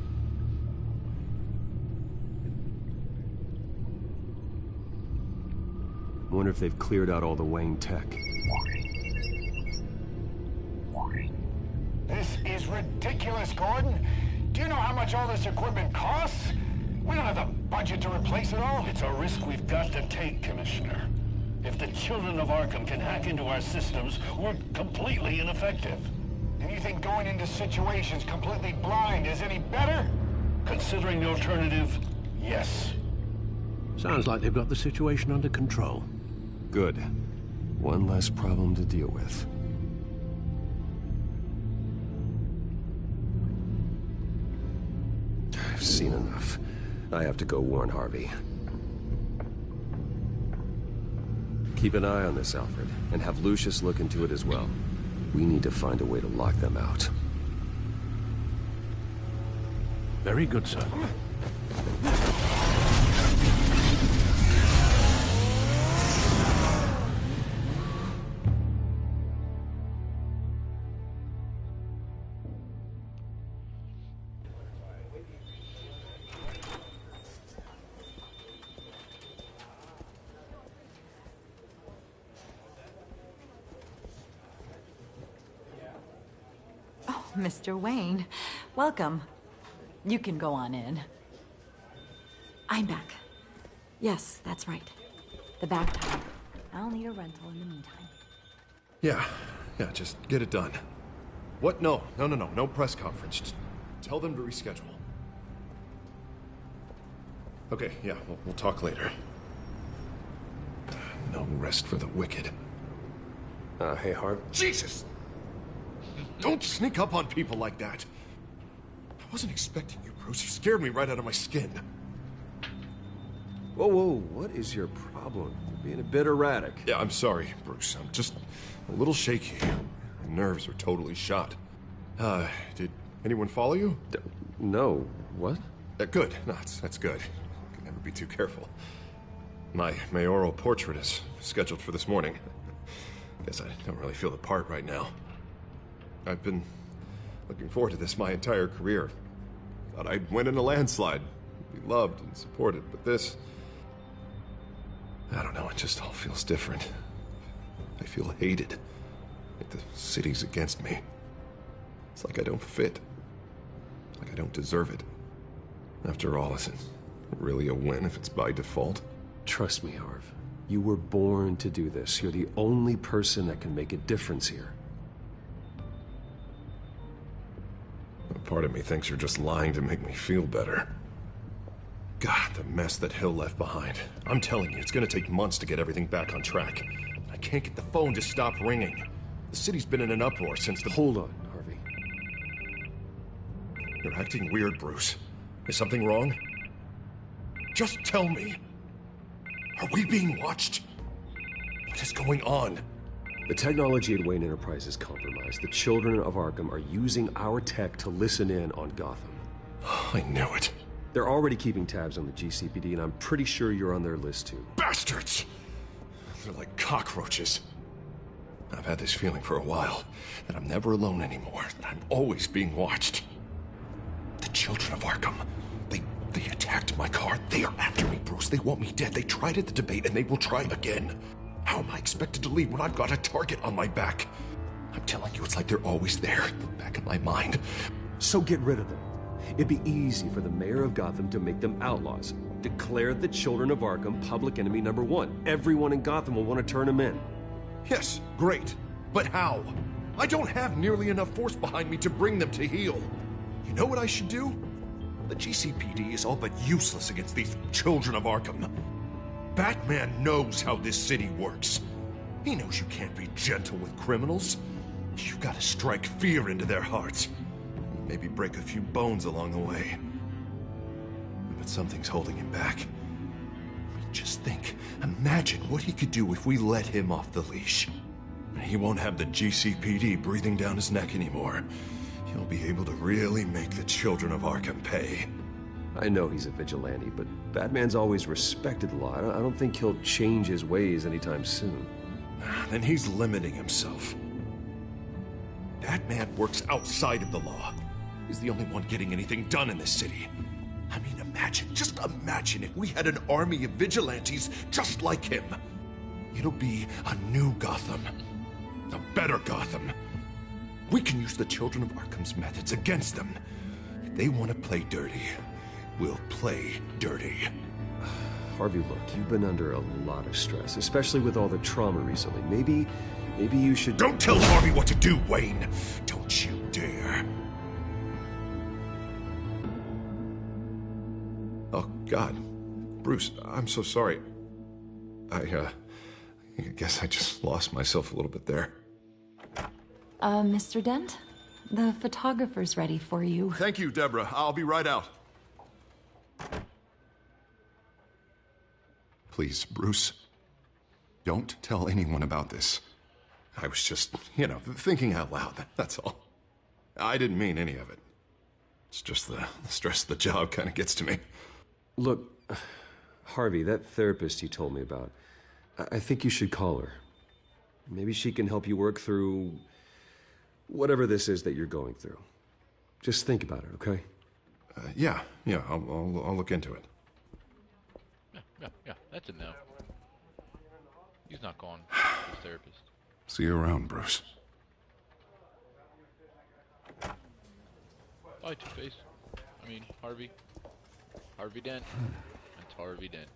Wonder if they've cleared out all the Wayne tech. This is ridiculous, Gordon. Do you know how much all this equipment costs? We don't have the budget to replace it all. It's a risk we've got to take, Commissioner. If the children of Arkham can hack into our systems, we're completely ineffective. And you think going into situations completely blind is any better? Considering the alternative, yes. Sounds like they've got the situation under control. Good. One less problem to deal with. I've seen enough. I have to go warn Harvey. Keep an eye on this, Alfred, and have Lucius look into it as well. We need to find a way to lock them out. Very good, sir. Mr. Wayne, welcome. You can go on in. I'm back. Yes, that's right. The back tire. I'll need a rental in the meantime. Yeah, just get it done. What? No press conference. Just tell them to reschedule. Okay, yeah, we'll talk later. No rest for the wicked. Hey, Harv. Jesus! Don't sneak up on people like that. I wasn't expecting you, Bruce. You scared me right out of my skin. Whoa, what is your problem? You're being a bit erratic. Yeah, I'm sorry, Bruce. I'm just a little shaky. My nerves are totally shot. Did anyone follow you? No. What? Good. No, that's good. Can never be too careful. My mayoral portrait is scheduled for this morning. Guess I don't really feel the part right now. I've been looking forward to this my entire career. Thought I'd win in a landslide, be loved and supported, but this... I don't know, it just all feels different. I feel hated. Like the city's against me. It's like I don't fit. Like I don't deserve it. After all, is it really a win if it's by default? Trust me, Harv. You were born to do this. You're the only person that can make a difference here. Part of me thinks you're just lying to make me feel better. God, the mess that Hill left behind. I'm telling you, it's gonna take months to get everything back on track. I can't get the phone to stop ringing. The city's been in an uproar since the... Hold on, Harvey. You're acting weird, Bruce. Is something wrong? Just tell me. Are we being watched? What is going on? The technology at Wayne Enterprise is compromised. The children of Arkham are using our tech to listen in on Gotham. I knew it. They're already keeping tabs on the GCPD, and I'm pretty sure you're on their list too. Bastards! They're like cockroaches. I've had this feeling for a while, that I'm never alone anymore, that I'm always being watched. The children of Arkham, they attacked my car. They are after me, Bruce. They want me dead. They tried at the debate, and they will try again. How am I expected to leave when I've got a target on my back? I'm telling you, it's like they're always there, in the back of my mind. So get rid of them. It'd be easy for the mayor of Gotham to make them outlaws. Declare the children of Arkham public enemy #1. Everyone in Gotham will want to turn them in. Yes, great. But how? I don't have nearly enough force behind me to bring them to heel. You know what I should do? The GCPD is all but useless against these children of Arkham. Batman knows how this city works. He knows you can't be gentle with criminals. You gotta strike fear into their hearts. Maybe break a few bones along the way. But something's holding him back. Just think, imagine what he could do if we let him off the leash. He won't have the GCPD breathing down his neck anymore. He'll be able to really make the children of Arkham pay. I know he's a vigilante, but Batman's always respected the law. I don't think he'll change his ways anytime soon. Then he's limiting himself. That man works outside of the law. He's the only one getting anything done in this city. I mean, just imagine if we had an army of vigilantes just like him. It'll be a new Gotham. A better Gotham. We can use the Children of Arkham's methods against them. If they want to play dirty, we'll play dirty. Harvey, look, you've been under a lot of stress, especially with all the trauma recently. Maybe you should... Don't tell Harvey what to do, Wayne! Don't you dare. Oh, God. Bruce, I'm so sorry. I guess I just lost myself a little bit there. Mr. Dent? The photographer's ready for you. Thank you, Deborah. I'll be right out. Please, Bruce, don't tell anyone about this. I was just, thinking out loud, that's all. I didn't mean any of it. It's just the stress of the job kind of gets to me. Look, Harvey, that therapist you told me about, I think you should call her. Maybe she can help you work through whatever this is that you're going through. Just think about it, okay? Yeah, I'll look into it. Yeah, that's a no. He's not gone to his therapist. See you around, Bruce. Bye, Two-Face. I mean, Harvey. Harvey Dent. That's Harvey Dent.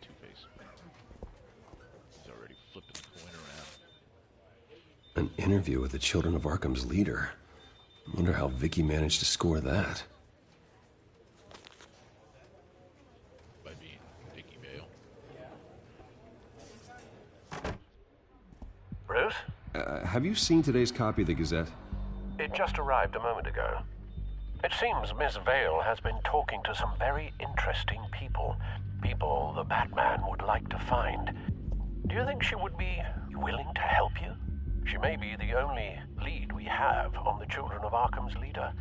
Two-Face. He's already flipping the coin around. An interview with the Children of Arkham's leader. I wonder how Vicky managed to score that. By being Vicky Vale. Bruce? Have you seen today's copy of the Gazette? It just arrived a moment ago. It seems Miss Vale has been talking to some very interesting people. People the Batman would like to find. Do you think she would be willing to help you? She may be the only lead we have on the Children of Arkham's leader.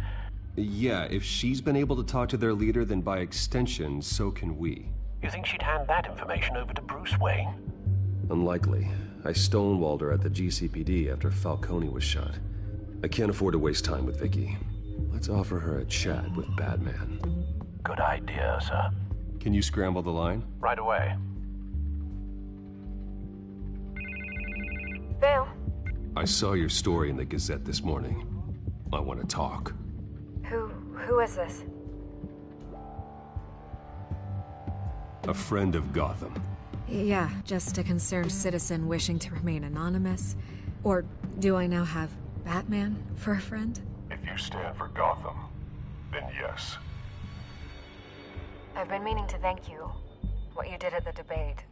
Yeah, if she's been able to talk to their leader, then by extension, so can we. You think she'd hand that information over to Bruce Wayne? Unlikely. I stonewalled her at the GCPD after Falcone was shot. I can't afford to waste time with Vicky. Let's offer her a chat with Batman. Good idea, sir. Can you scramble the line? Right away. Vale. I saw your story in the Gazette this morning. I want to talk. Who is this? A friend of Gotham. Yeah, just a concerned citizen wishing to remain anonymous. Or do I now have Batman for a friend? If you stand for Gotham, then yes. I've been meaning to thank you. What you did at the debate.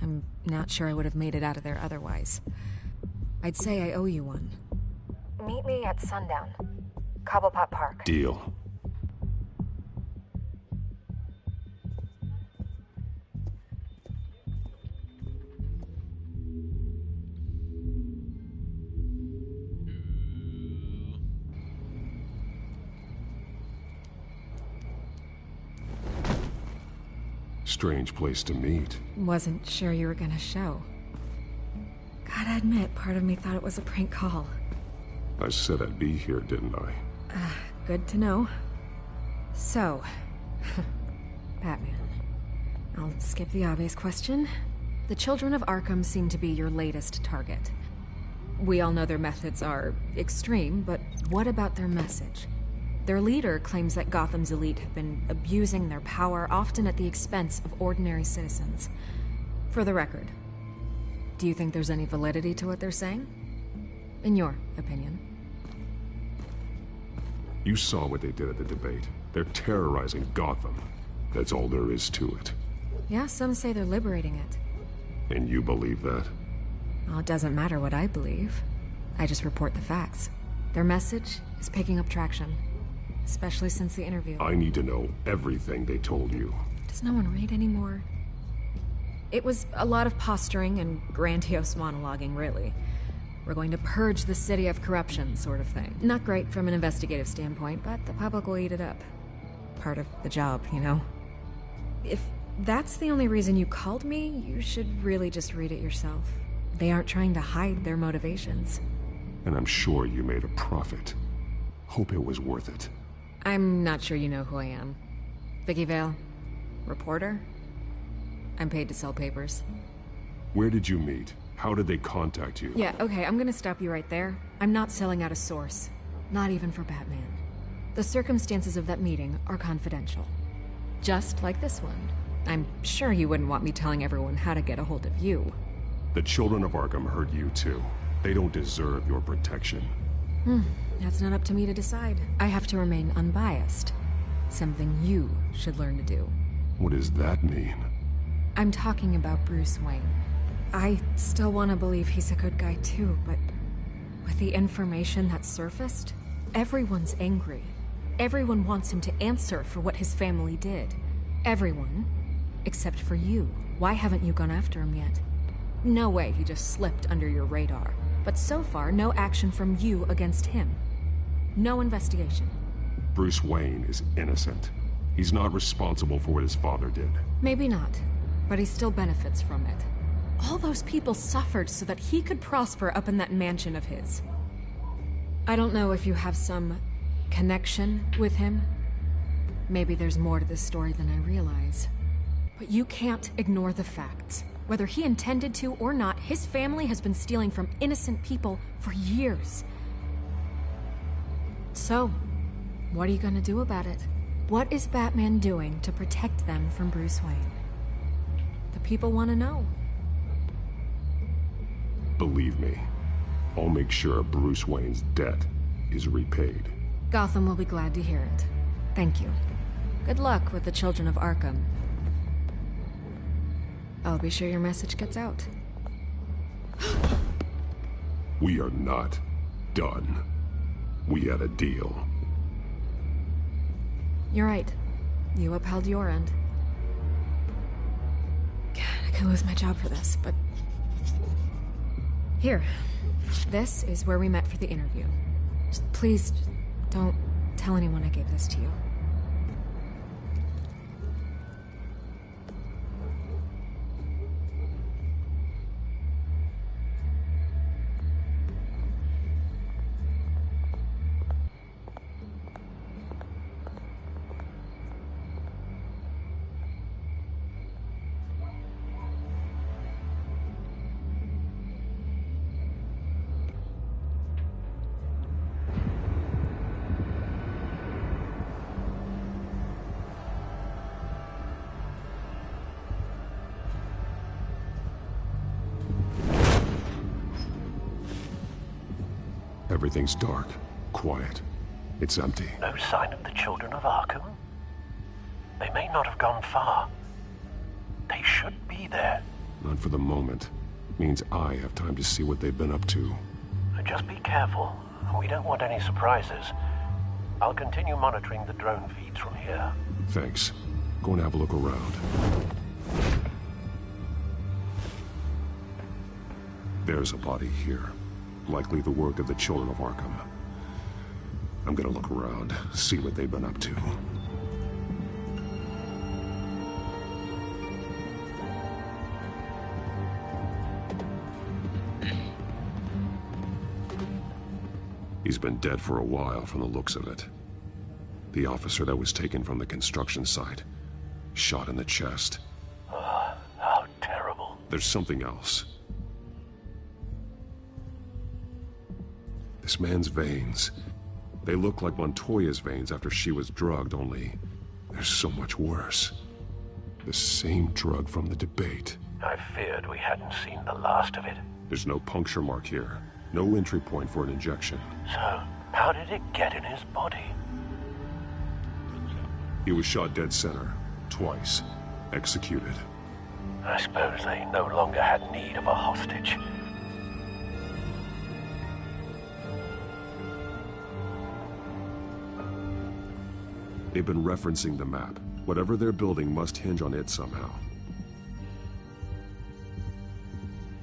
I'm not sure I would have made it out of there otherwise. I'd say I owe you one. Meet me at sundown. Cobblepot Park. Deal. Strange place to meet. Wasn't sure you were gonna show. Gotta admit, part of me thought it was a prank call. I said I'd be here, didn't I? Good to know. So, Batman. I'll skip the obvious question. The Children of Arkham seem to be your latest target. We all know their methods are extreme, but what about their message? Their leader claims that Gotham's elite have been abusing their power, often at the expense of ordinary citizens. For the record, do you think there's any validity to what they're saying? In your opinion? You saw what they did at the debate. They're terrorizing Gotham. That's all there is to it. Yeah, some say they're liberating it. And you believe that? Well, it doesn't matter what I believe. I just report the facts. Their message is picking up traction. Especially since the interview. I need to know everything they told you. Does no one read anymore? It was a lot of posturing and grandiose monologuing, really. We're going to purge the city of corruption, sort of thing. Not great from an investigative standpoint, but the public will eat it up. Part of the job, you know? If that's the only reason you called me, you should really just read it yourself. They aren't trying to hide their motivations. And I'm sure you made a profit. Hope it was worth it. I'm not sure you know who I am. Vicky Vale? Reporter? I'm paid to sell papers. Where did you meet? How did they contact you? Yeah, okay, I'm gonna stop you right there. I'm not selling out a source. Not even for Batman. The circumstances of that meeting are confidential. Just like this one. I'm sure you wouldn't want me telling everyone how to get a hold of you. The children of Arkham heard you too. They don't deserve your protection. That's not up to me to decide. I have to remain unbiased. Something you should learn to do. What does that mean? I'm talking about Bruce Wayne. I still want to believe he's a good guy too, but with the information that surfaced, everyone's angry. Everyone wants him to answer for what his family did. Everyone, except for you. Why haven't you gone after him yet? No way he just slipped under your radar. But so far, no action from you against him. No investigation. Bruce Wayne is innocent. He's not responsible for what his father did. Maybe not, but he still benefits from it. All those people suffered so that he could prosper up in that mansion of his. I don't know if you have some connection with him. Maybe there's more to this story than I realize. But you can't ignore the facts. Whether he intended to or not, his family has been stealing from innocent people for years. So, what are you gonna do about it? What is Batman doing to protect them from Bruce Wayne? The people want to know. Believe me, I'll make sure Bruce Wayne's debt is repaid. Gotham will be glad to hear it. Thank you. Good luck with the Children of Arkham. I'll be sure your message gets out. We are not done. We had a deal. You're right. You upheld your end. God, I could lose my job for this, but... Here. This is where we met for the interview. Just please, don't tell anyone I gave this to you. Everything's dark, quiet. It's empty. No sign of the Children of Arkham? They may not have gone far. They should be there. Not for the moment. Means I have time to see what they've been up to. Just be careful. We don't want any surprises. I'll continue monitoring the drone feeds from here. Thanks. Go and have a look around. There's a body here. Likely the work of the Children of Arkham. I'm gonna look around, see what they've been up to. He's been dead for a while from the looks of it. The officer that was taken from the construction site. Shot in the chest. How terrible. There's something else. This man's veins. They look like Montoya's veins after she was drugged, only they're so much worse. The same drug from the debate. I feared we hadn't seen the last of it. There's no puncture mark here. No entry point for an injection. So, how did it get in his body? He was shot dead center. Twice. Executed. I suppose they no longer had need of a hostage. They've been referencing the map. Whatever they're building must hinge on it somehow.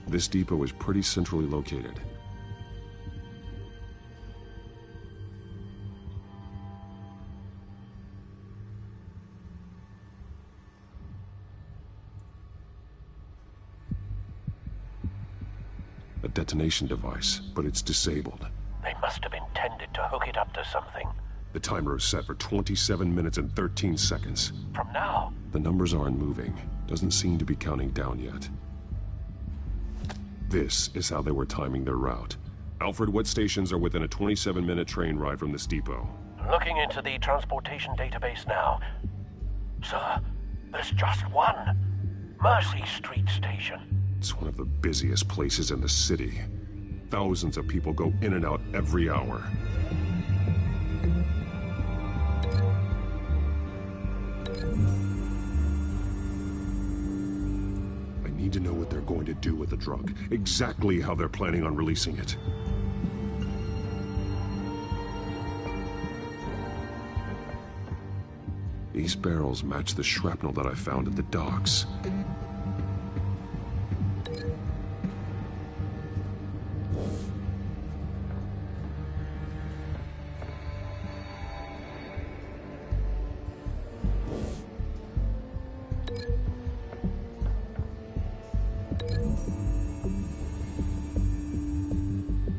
This depot is pretty centrally located. A detonation device, but it's disabled. They must have intended to hook it up to something. The timer is set for 27 minutes and 13 seconds. From now? The numbers aren't moving. Doesn't seem to be counting down yet. This is how they were timing their route. Alfred, what stations are within a 27-minute train ride from this depot? Looking into the transportation database now. Sir, there's just one. Mercy Street Station. It's one of the busiest places in the city. Thousands of people go in and out every hour. I need to know what they're going to do with the drug. Exactly how they're planning on releasing it. These barrels match the shrapnel that I found at the docks.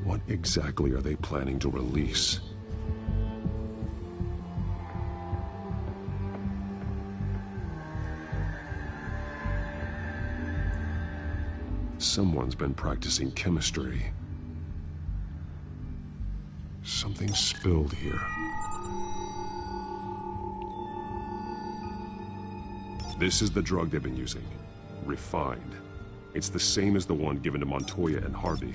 What exactly are they planning to release? Someone's been practicing chemistry. Something spilled here. This is the drug they've been using. Refined. It's the same as the one given to Montoya and Harvey.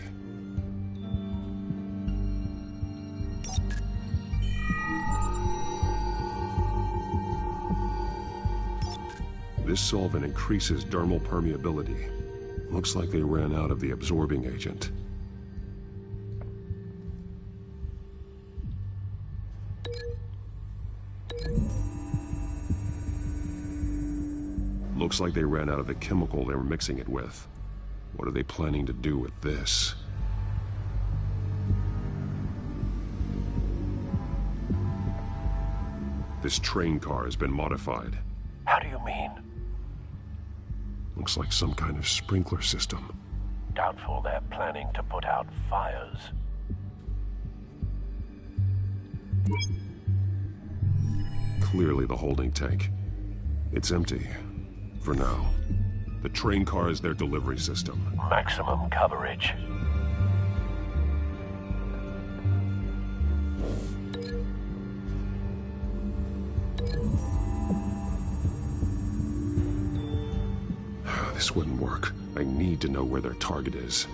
This solvent increases dermal permeability. Looks like they ran out of the absorbing agent. Looks like they ran out of the chemical they were mixing it with. What are they planning to do with this? This train car has been modified. How do you mean? Looks like some kind of sprinkler system. Doubtful they're planning to put out fires. Clearly the holding tank. It's empty. For now. The train car is their delivery system. Maximum coverage. This wouldn't work. I need to know where their target is.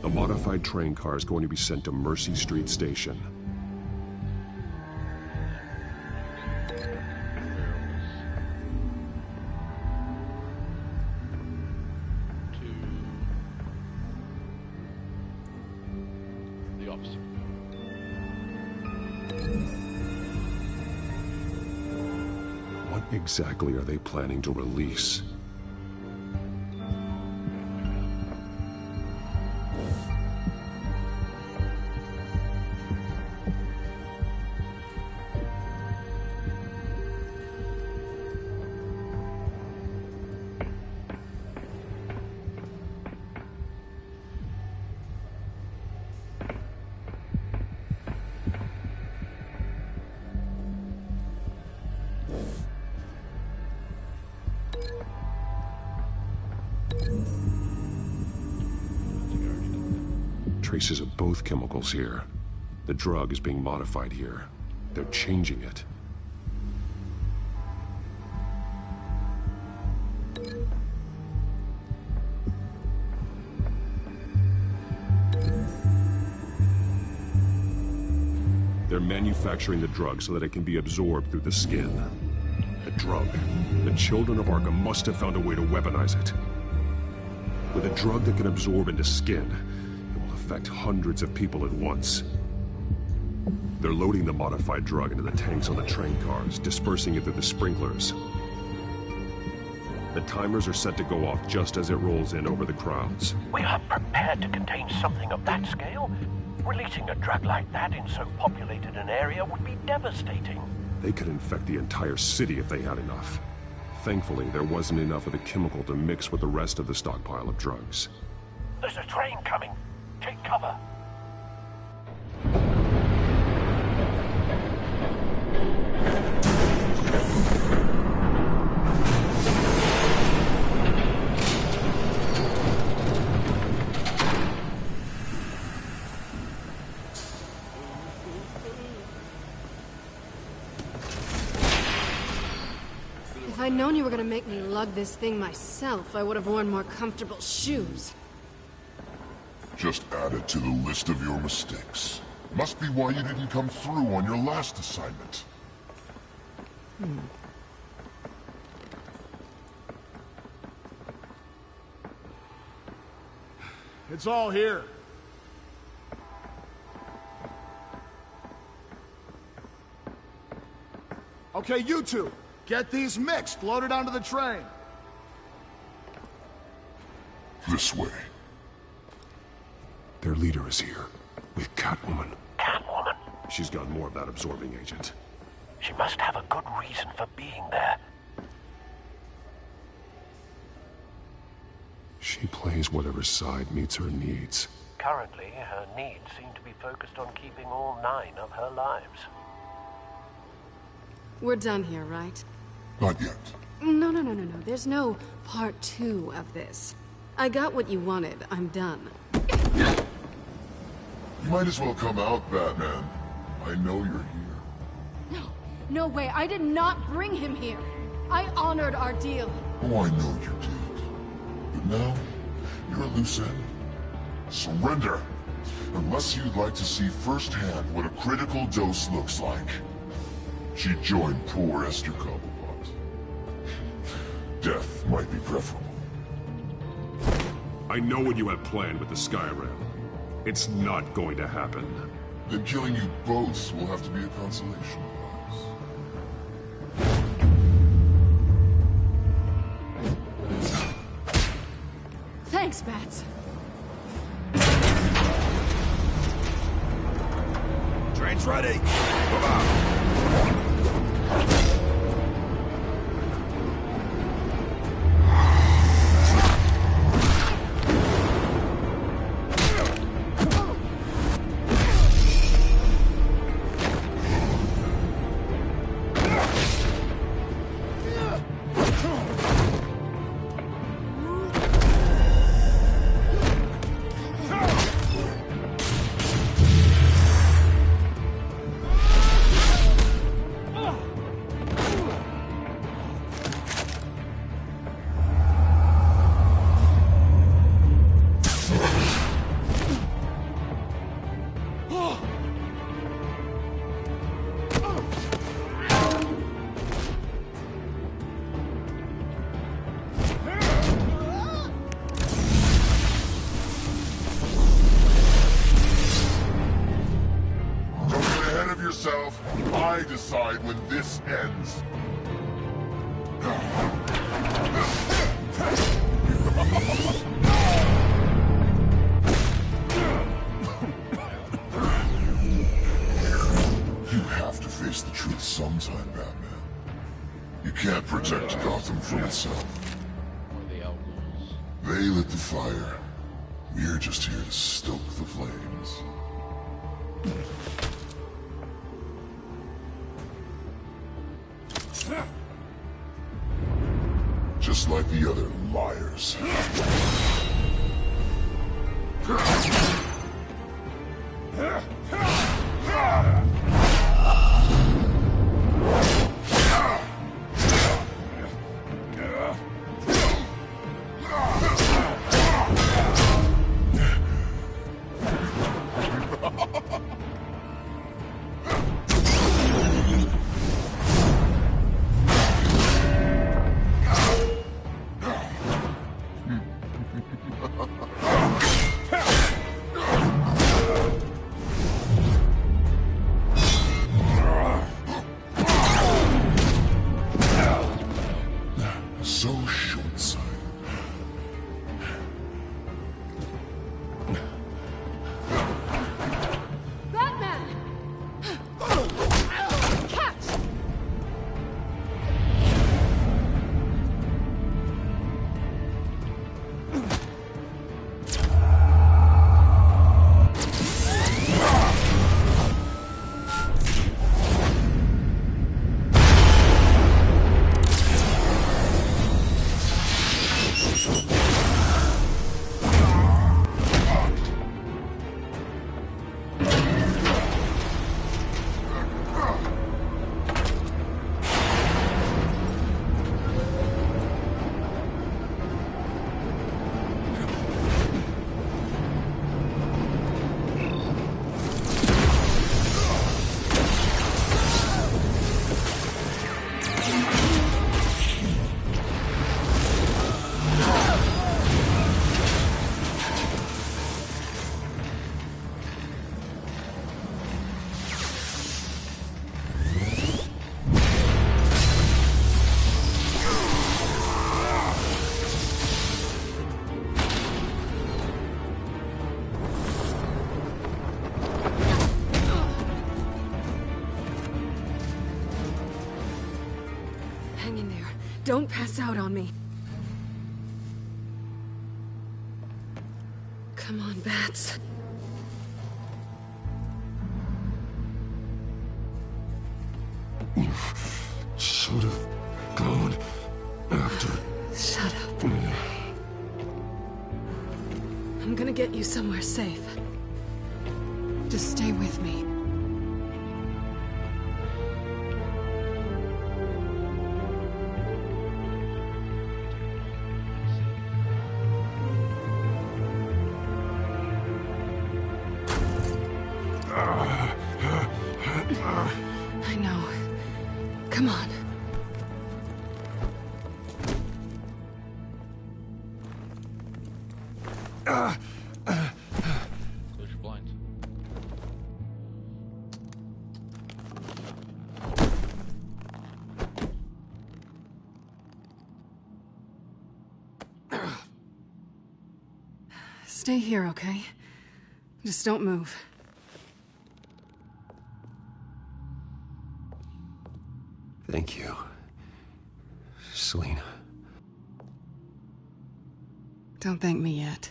A modified train car is going to be sent to Mercy Street Station. The officer. What exactly are they planning to release? Traces of both chemicals here. The drug is being modified here. They're changing it. They're manufacturing the drug so that it can be absorbed through the skin. The drug. The children of Arkham must have found a way to weaponize it. With a drug that can absorb into skin, infect hundreds of people at once. They're loading the modified drug into the tanks on the train cars, dispersing it through the sprinklers. The timers are set to go off just as it rolls in over the crowds. We are prepared to contain something of that scale? Releasing a drug like that in so populated an area would be devastating. They could infect the entire city if they had enough. Thankfully, there wasn't enough of the chemical to mix with the rest of the stockpile of drugs. There's a train coming. Take cover. If I'd known you were gonna make me lug this thing myself, I would have worn more comfortable shoes. Just add it to the list of your mistakes. Must be why you didn't come through on your last assignment. It's all here. Okay, you two. Get these mixed, loaded onto the train. This way. Their leader is here, with Catwoman. Catwoman? She's got more of that absorbing agent. She must have a good reason for being there. She plays whatever side meets her needs. Currently, her needs seem to be focused on keeping all 9 of her lives. We're done here, right? Not yet. No. There's no part 2 of this. I got what you wanted. I'm done. You might as well come out, Batman. I know you're here. No way. I did not bring him here. I honored our deal. Oh, I know you did. But now, you're a loose end. Surrender! Unless you'd like to see firsthand what a critical dose looks like. She joined poor Esther Cobblepot. Death might be preferable. I know what you have planned with the Skyrim. It's not going to happen. Then killing you both will have to be a consolation prize. Thanks, Bats. Train's ready. Move out. I decide when this ends. You have to face the truth sometime, Batman. You can't protect Gotham from itself. They lit the fire. We're just here to stoke the flames. Just like the other liars. Hang in there. Don't pass out on me. Come on, Bats. You should have gone after. Shut up. I'm gonna get you somewhere safe. Just stay with me. I know. Come on. Close your blinds. Stay here, okay? Just don't move. Thank you, Selina. Don't thank me yet.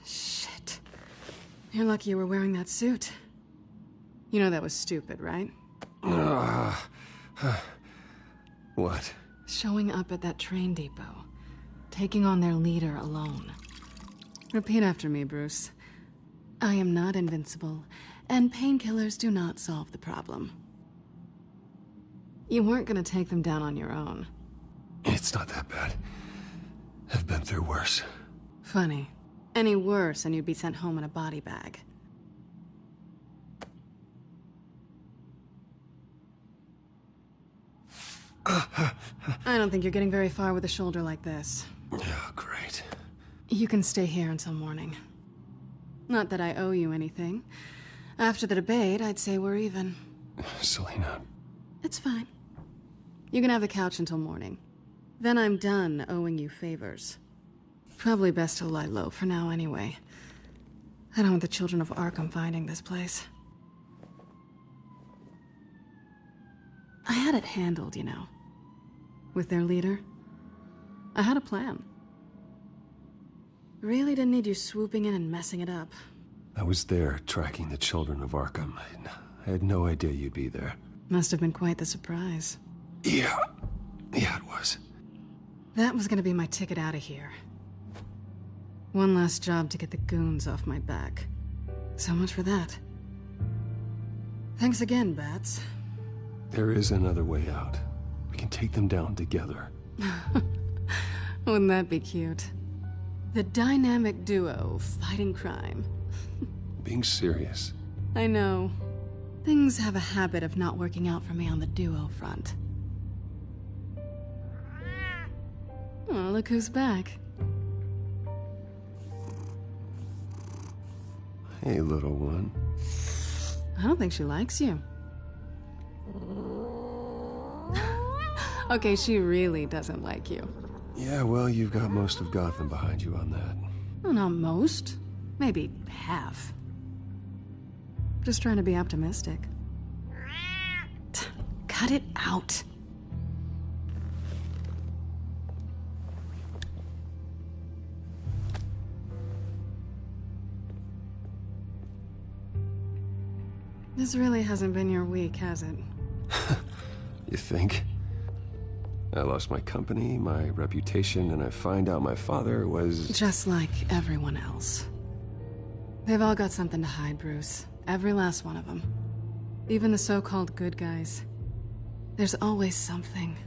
Shit. You're lucky you were wearing that suit. You know that was stupid, right? What? Showing up at that train depot. Taking on their leader alone. Repeat after me, Bruce. I am not invincible, and painkillers do not solve the problem. You weren't gonna take them down on your own. It's not that bad. I've been through worse. Funny. Any worse and you'd be sent home in a body bag. I don't think you're getting very far with a shoulder like this. Oh, great. You can stay here until morning. Not that I owe you anything. After the debate, I'd say we're even. Selina. It's fine. You can have the couch until morning. Then I'm done owing you favors. Probably best to lie low for now anyway. I don't want the children of Arkham finding this place. I had it handled, you know. With their leader. I had a plan. Really didn't need you swooping in and messing it up. I was there tracking the children of Arkham. I had no idea you'd be there. Must have been quite the surprise. Yeah, it was. That was gonna be my ticket out of here. One last job to get the goons off my back. So much for that. Thanks again, Bats. There is another way out. We can take them down together. Wouldn't that be cute? The dynamic duo fighting crime. Being serious. I know. Things have a habit of not working out for me on the duo front. Oh, look who's back. Hey, little one. I don't think she likes you. Okay, she really doesn't like you. Yeah, well, you've got most of Gotham behind you on that. Well, not most. Maybe half. Just trying to be optimistic. Cut it out. This really hasn't been your week, has it? You think? I lost my company, my reputation, and I find out my father was... Just like everyone else. They've all got something to hide, Bruce. Every last one of them. Even the so-called good guys. There's always something.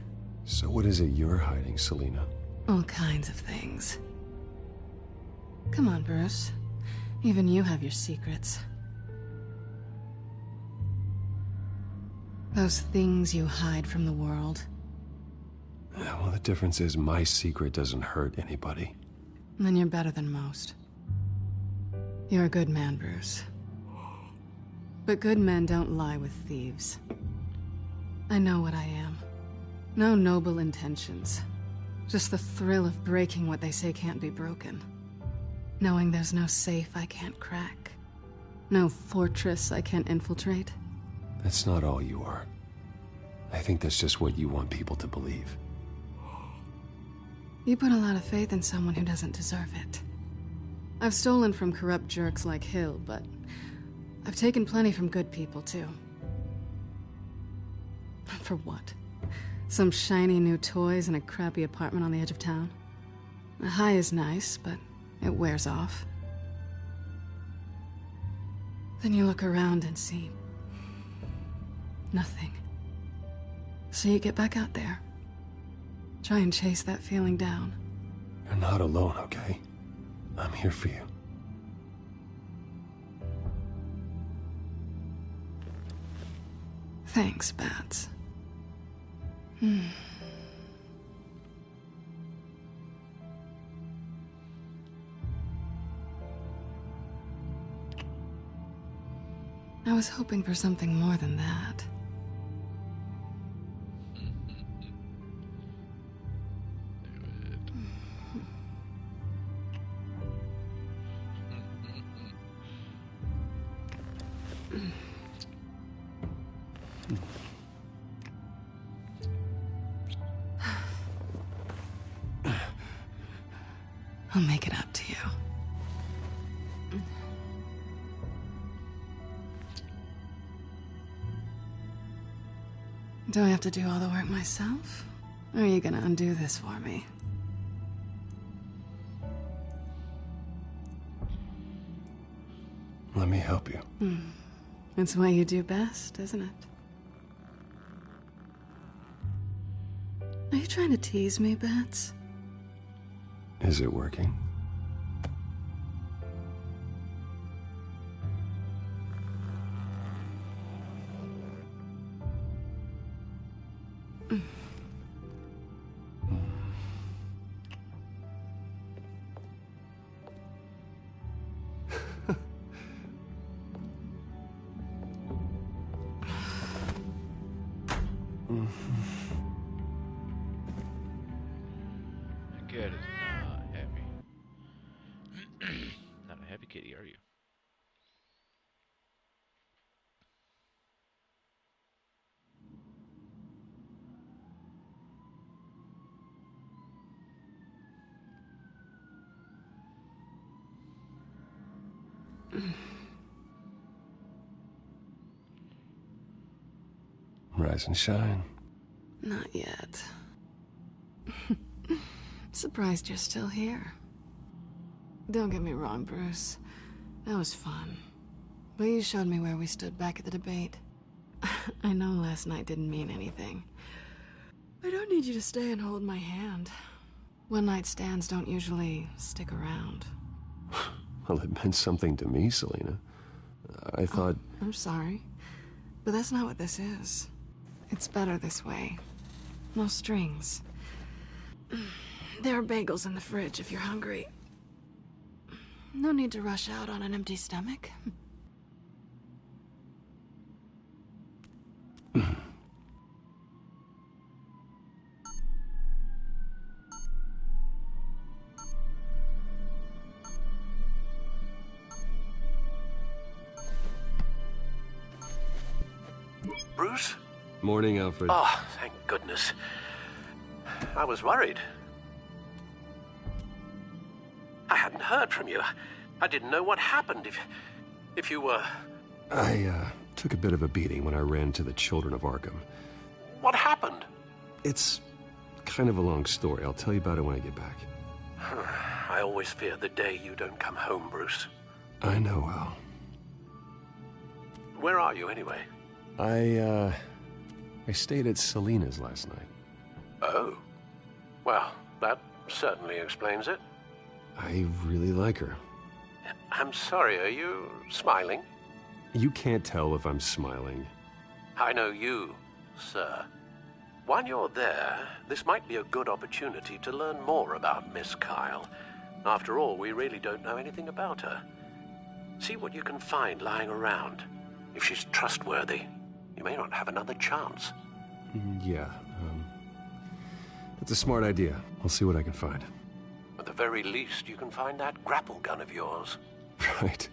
So what is it you're hiding, Selina? All kinds of things. Come on, Bruce. Even you have your secrets. Those things you hide from the world. Yeah, well, the difference is my secret doesn't hurt anybody. Then you're better than most. You're a good man, Bruce. But good men don't lie with thieves. I know what I am. No noble intentions. Just the thrill of breaking what they say can't be broken. Knowing there's no safe I can't crack. No fortress I can't infiltrate. That's not all you are. I think that's just what you want people to believe. You put a lot of faith in someone who doesn't deserve it. I've stolen from corrupt jerks like Hill, but I've taken plenty from good people, too. For what? Some shiny new toys and a crappy apartment on the edge of town? The high is nice, but it wears off. Then you look around and see nothing. So you get back out there. Try and chase that feeling down. You're not alone, okay? I'm here for you. Thanks, Bats. I was hoping for something more than that. I'll make it up to you. Do I have to do all the work myself? Or are you gonna undo this for me? Let me help you. It's what you do best, isn't it? Are you trying to tease me, Bats? Is it working? Cat is not happy. Not a happy kitty, are you? Rise and shine. Not yet. Surprised you're still here. Don't get me wrong, Bruce. That was fun. But you showed me where we stood back at the debate. I know last night didn't mean anything. I don't need you to stay and hold my hand. One-night stands don't usually stick around. Well, it meant something to me, Selena. I thought... I'm sorry. But that's not what this is. It's better this way. No strings. There are bagels in the fridge if you're hungry. No need to rush out on an empty stomach. Bruce? Morning, Alfred. Oh, thank goodness. I was worried. I hadn't heard from you. I didn't know what happened if you were... I took a bit of a beating when I ran to the Children of Arkham. What happened? It's kind of a long story. I'll tell you about it when I get back. I always fear the day you don't come home, Bruce. I know, Al. Where are you, anyway? I stayed at Selena's last night. Oh. Well, that certainly explains it. I really like her. I'm sorry, are you smiling? You can't tell if I'm smiling. I know you, sir. While you're there, this might be a good opportunity to learn more about Miss Kyle. After all, we really don't know anything about her. See what you can find lying around. If she's trustworthy, you may not have another chance. Yeah, that's a smart idea. I'll see what I can find. At the very least, you can find that grapple gun of yours. Right.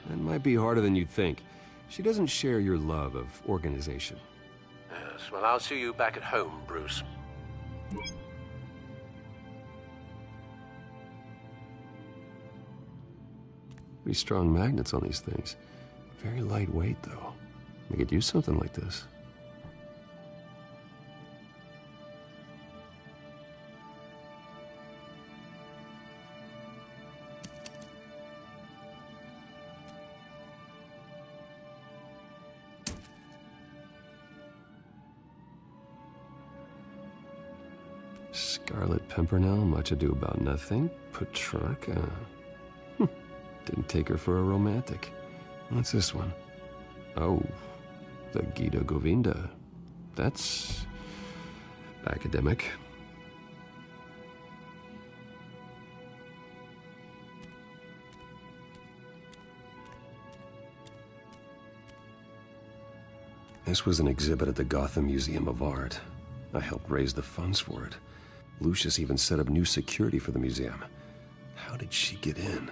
That might be harder than you'd think. She doesn't share your love of organization. Yes, well, I'll see you back at home, Bruce. Pretty strong magnets on these things. Very lightweight, though. They could use something like this. Scarlet Pimpernel, Much Ado About Nothing, Petrarca. Didn't take her for a romantic. What's this one? Oh, the Gita Govinda. That's academic. This was an exhibit at the Gotham Museum of Art. I helped raise the funds for it. Lucius even set up new security for the museum. How did she get in?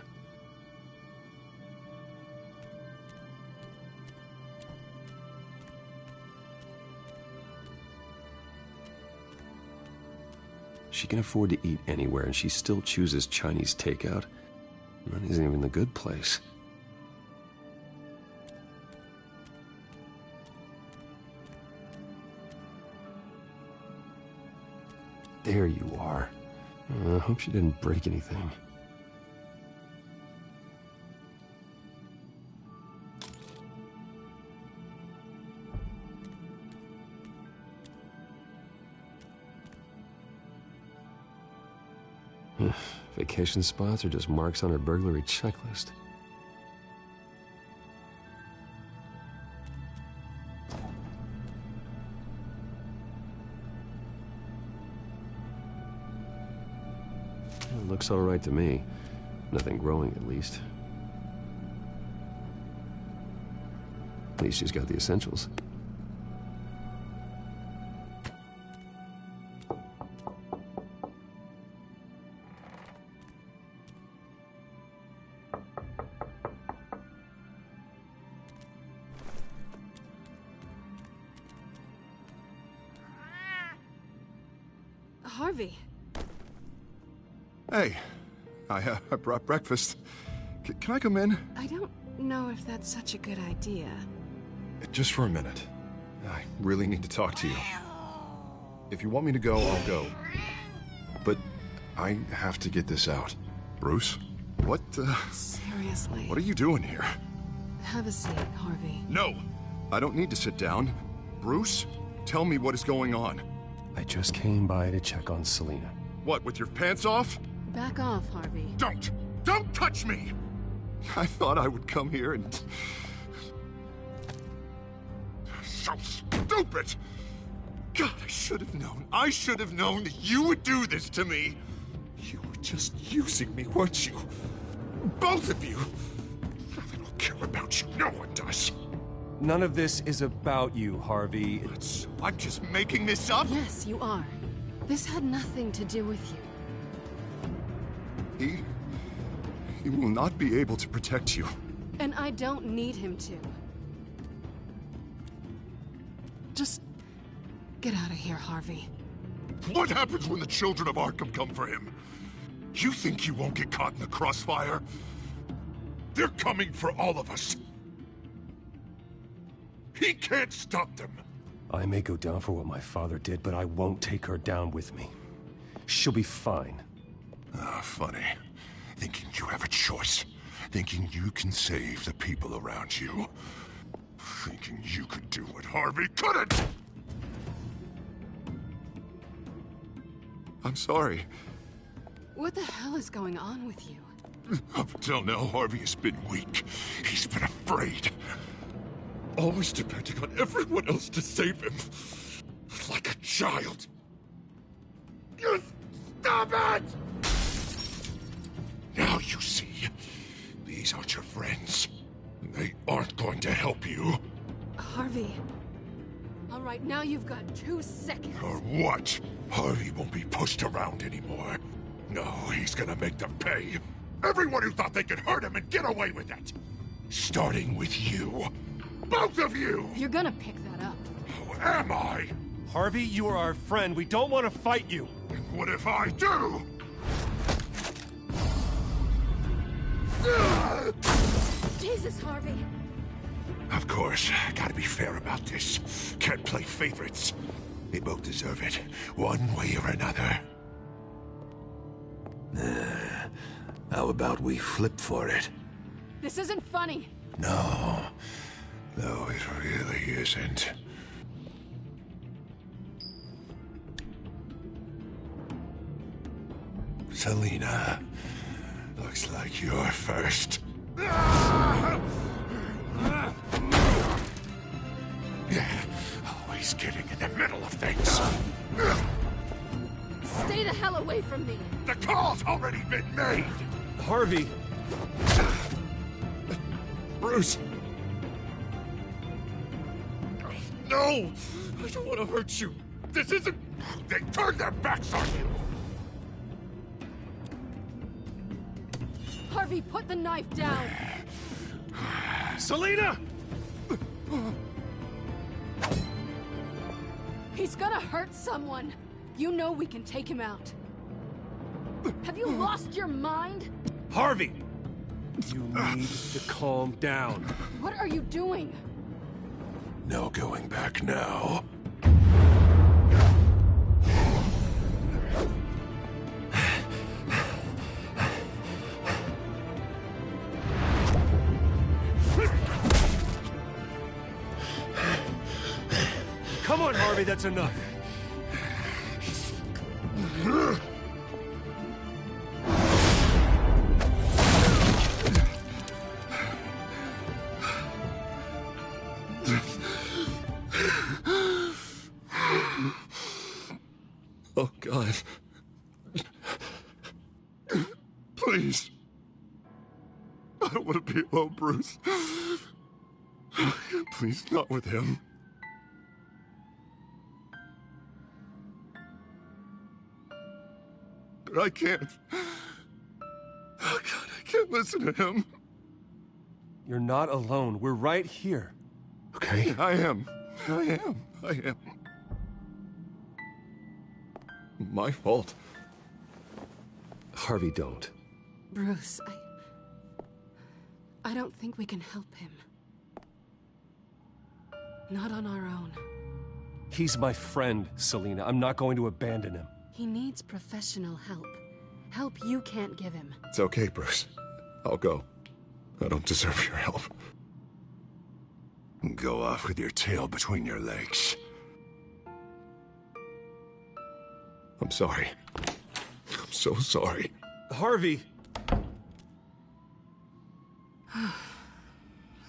She can afford to eat anywhere, and she still chooses Chinese takeout. That isn't even the good place. There you are. I hope she didn't break anything. Vacation spots are just marks on her burglary checklist. It looks all right to me. Nothing growing, at least. At least she's got the essentials. Harvey. Hey, I brought breakfast. Can I come in? I don't know if that's such a good idea. Just for a minute. I really need to talk to you. If you want me to go, I'll go. But I have to get this out. Bruce? What, Seriously. What are you doing here? Have a seat, Harvey. No! I don't need to sit down. Bruce, tell me what is going on. I just came by to check on Selina. What, with your pants off? Back off, Harvey. Don't! Don't touch me! I thought I would come here and... So stupid! God, I should have known. I should have known that you would do this to me. You were just using me, weren't you? Both of you! I don't care about you. No one does. None of this is about you, Harvey. So I'm just making this up? Yes, you are. This had nothing to do with you. He will not be able to protect you. And I don't need him to. Just get out of here, Harvey. What happens when the children of Arkham come for him? You think you won't get caught in the crossfire? They're coming for all of us. He can't stop them. I may go down for what my father did, but I won't take her down with me. She'll be fine. Ah, funny. Thinking you have a choice. Thinking you can save the people around you. Thinking you could do what Harvey couldn't! I'm sorry. What the hell is going on with you? Up until now, Harvey has been weak. He's been afraid. Always depending on everyone else to save him. Like a child. You stop it! Now you see. These aren't your friends. They aren't going to help you. Harvey. All right, now you've got 2 seconds. Or what? Harvey won't be pushed around anymore. No, he's gonna make them pay. Everyone who thought they could hurt him and get away with it. Starting with you. Both of you! You're gonna pick that up. Who am I? Harvey, you are our friend. We don't want to fight you. What if I do? Jesus, Harvey. Of course, gotta be fair about this. Can't play favorites. They both deserve it, one way or another. How about we flip for it? This isn't funny. No, it really isn't. Selina, looks like you're first. Always getting in the middle of things. Stay the hell away from me. The call's already been made. Harvey. Bruce. No! I don't want to hurt you. This isn't... They turned their backs on you. Harvey, put the knife down. Selina! He's gonna hurt someone. You know we can take him out. Have you lost your mind? Harvey! You need to calm down. What are you doing? No going back now. Come on, Harvey, that's enough. Oh, God. Please. I don't want to be alone, Bruce. Please, not with him. But I can't. Oh, God, I can't listen to him. You're not alone. We're right here. Okay, I am. My fault. Harvey, don't. Bruce, I don't think we can help him. Not on our own. He's my friend, Selina. I'm not going to abandon him. He needs professional help. Help you can't give him. It's okay, Bruce. I'll go. I don't deserve your help. Go off with your tail between your legs. I'm sorry. I'm so sorry. Harvey!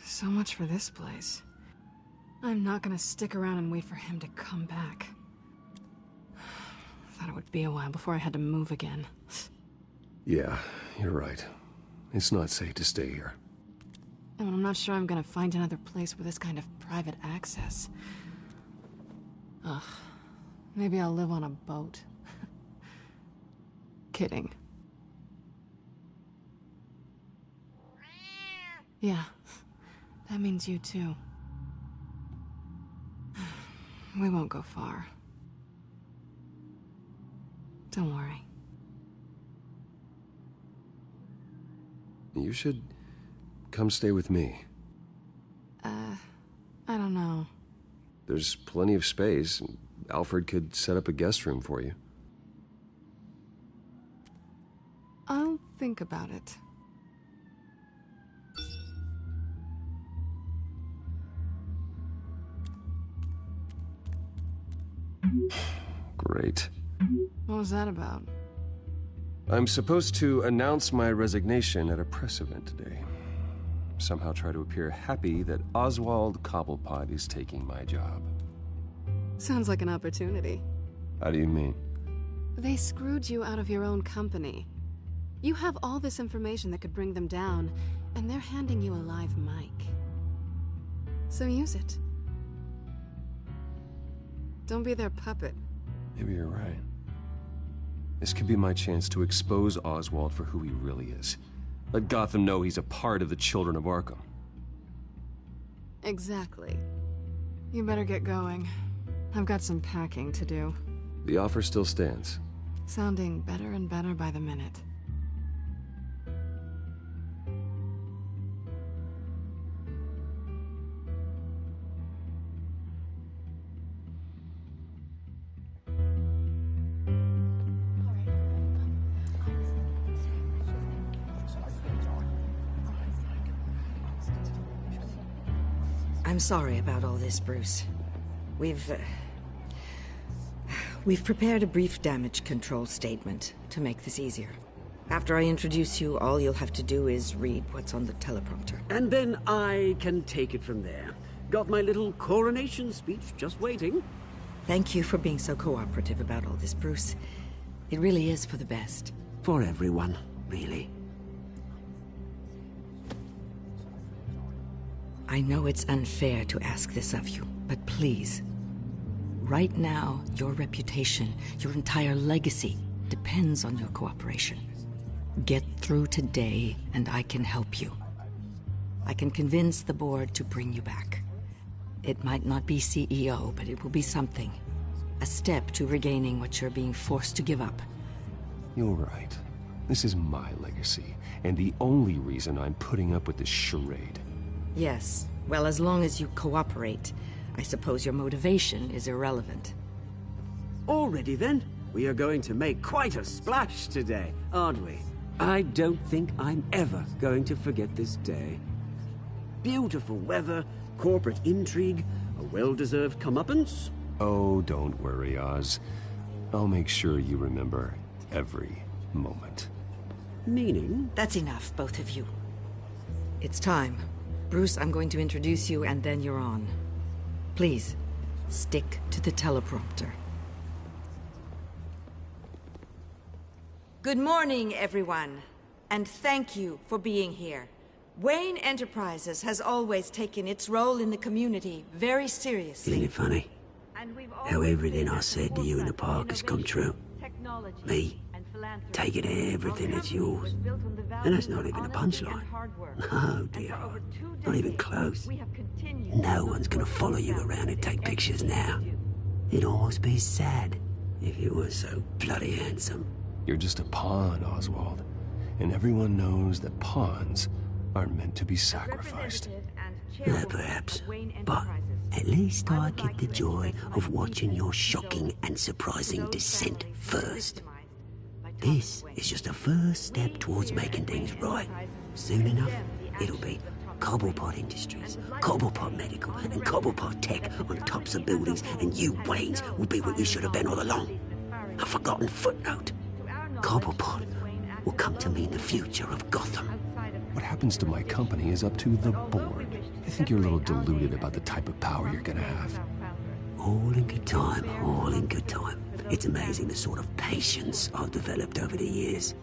So much for this place. I'm not gonna stick around and wait for him to come back. Thought it would be a while before I had to move again. Yeah, you're right. It's not safe to stay here. And I'm not sure I'm gonna find another place with this kind of private access. Ugh. Maybe I'll live on a boat. Kidding. Yeah. That means you too. We won't go far. Don't worry. You should come stay with me. I don't know. There's plenty of space. Alfred could set up a guest room for you. I'll think about it. Great. What was that about? I'm supposed to announce my resignation at a press event today. Somehow try to appear happy that Oswald Cobblepot is taking my job. Sounds like an opportunity. How do you mean? They screwed you out of your own company. You have all this information that could bring them down, and they're handing you a live mic. So use it. Don't be their puppet. Maybe you're right. This could be my chance to expose Oswald for who he really is. Let Gotham know he's a part of the Children of Arkham. Exactly. You better get going. I've got some packing to do. The offer still stands. Sounding better and better by the minute. I'm sorry about all this, Bruce. We've prepared a brief damage control statement to make this easier. After I introduce you, all you'll have to do is read what's on the teleprompter. And then I can take it from there. Got my little coronation speech just waiting. Thank you for being so cooperative about all this, Bruce. It really is for the best. For everyone, really. I know it's unfair to ask this of you, but please. Right now, your reputation, your entire legacy, depends on your cooperation. Get through today, and I can help you. I can convince the board to bring you back. It might not be CEO, but it will be something. A step to regaining what you're being forced to give up. You're right. This is my legacy, and the only reason I'm putting up with this charade. Yes. Well, as long as you cooperate, I suppose your motivation is irrelevant. Already then, we are going to make quite a splash today, aren't we? I don't think I'm ever going to forget this day. Beautiful weather, corporate intrigue, a well-deserved comeuppance. Oh, don't worry, Oz. I'll make sure you remember every moment. Meaning? That's enough, both of you. It's time. Bruce, I'm going to introduce you, and then you're on. Please, stick to the teleprompter. Good morning, everyone, and thank you for being here. Wayne Enterprises has always taken its role in the community very seriously. Isn't it funny? How everything I said to you in the park has come true. Me, taking everything that's yours. And that's not even a punchline. No, dear. Not even close. No one's gonna follow you around and take pictures now. It'd almost be sad if you were so bloody handsome. You're just a pawn, Oswald. And everyone knows that pawns are meant to be sacrificed. Perhaps. But at least I get the joy of watching your shocking and surprising descent first. This is just a first step towards making things right. Soon enough, it'll be Cobblepot Industries, Cobblepot Medical, and Cobblepot Tech on tops of buildings, and you, Waynes, will be what you should have been all along. A forgotten footnote. Cobblepot will come to mean the future of Gotham. What happens to my company is up to the board. I think you're a little deluded about the type of power you're gonna have. All in good time, all in good time. It's amazing the sort of patience I've developed over the years.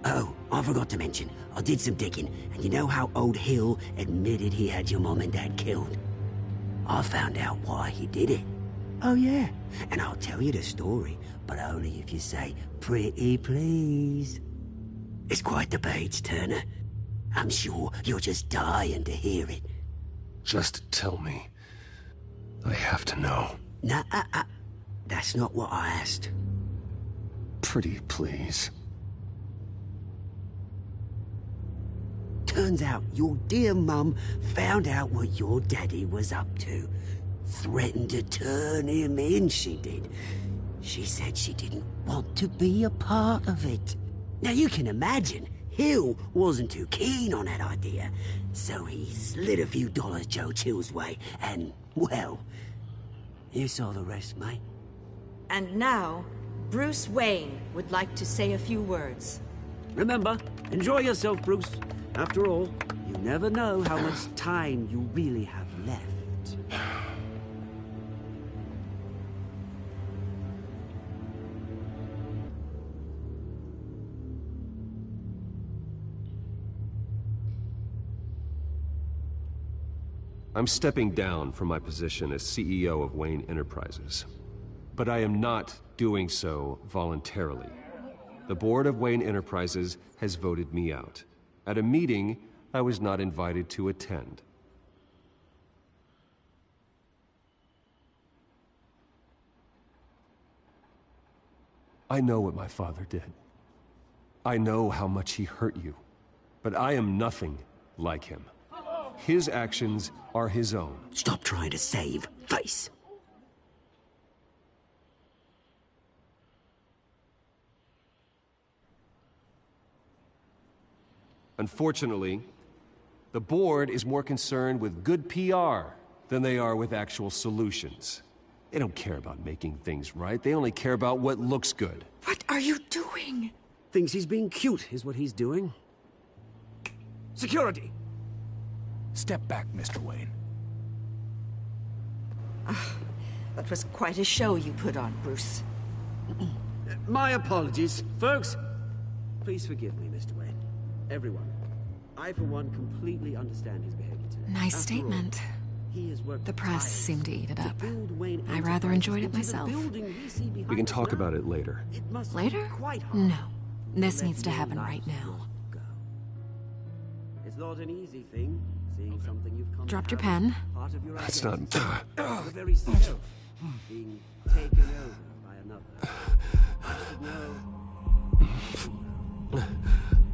Oh, I forgot to mention, I did some digging, and you know how old Hill admitted he had your mom and dad killed? I found out why he did it. Oh yeah, and I'll tell you the story, but only if you say, pretty please. It's quite the page, Turner. I'm sure you're just dying to hear it. Just tell me. I have to know. Nah, that's not what I asked. Pretty please. Turns out your dear mum found out what your daddy was up to. Threatened to turn him in, she did. She said she didn't want to be a part of it. Now you can imagine, Hill wasn't too keen on that idea. So he slid a few dollars Joe Chill's way, and, well, you saw the rest, mate. And now, Bruce Wayne would like to say a few words. Remember, enjoy yourself, Bruce. After all, you never know how much time you really have left. I'm stepping down from my position as CEO of Wayne Enterprises. But I am not doing so voluntarily. The board of Wayne Enterprises has voted me out. At a meeting I was not invited to attend. I know what my father did. I know how much he hurt you. But I am nothing like him. His actions are his own. Stop trying to save face. Unfortunately, the board is more concerned with good PR than they are with actual solutions. They don't care about making things right. They only care about what looks good. What are you doing? Thinks he's being cute, is what he's doing. Security! Step back, Mr. Wayne. That was quite a show you put on, Bruce. My apologies, folks. Please forgive me, Mr. Wayne. Everyone. I, for one, completely understand his behavior today. Nice After statement. all, he has worked The press seemed to eat it up. Wayne I rather enjoyed it myself. We can talk about it later. Later? No. This needs to happen right now. It's not an easy thing, seeing something you've come Dropped to your have pen. part of your That's not... the very self being taken over by another. I should know.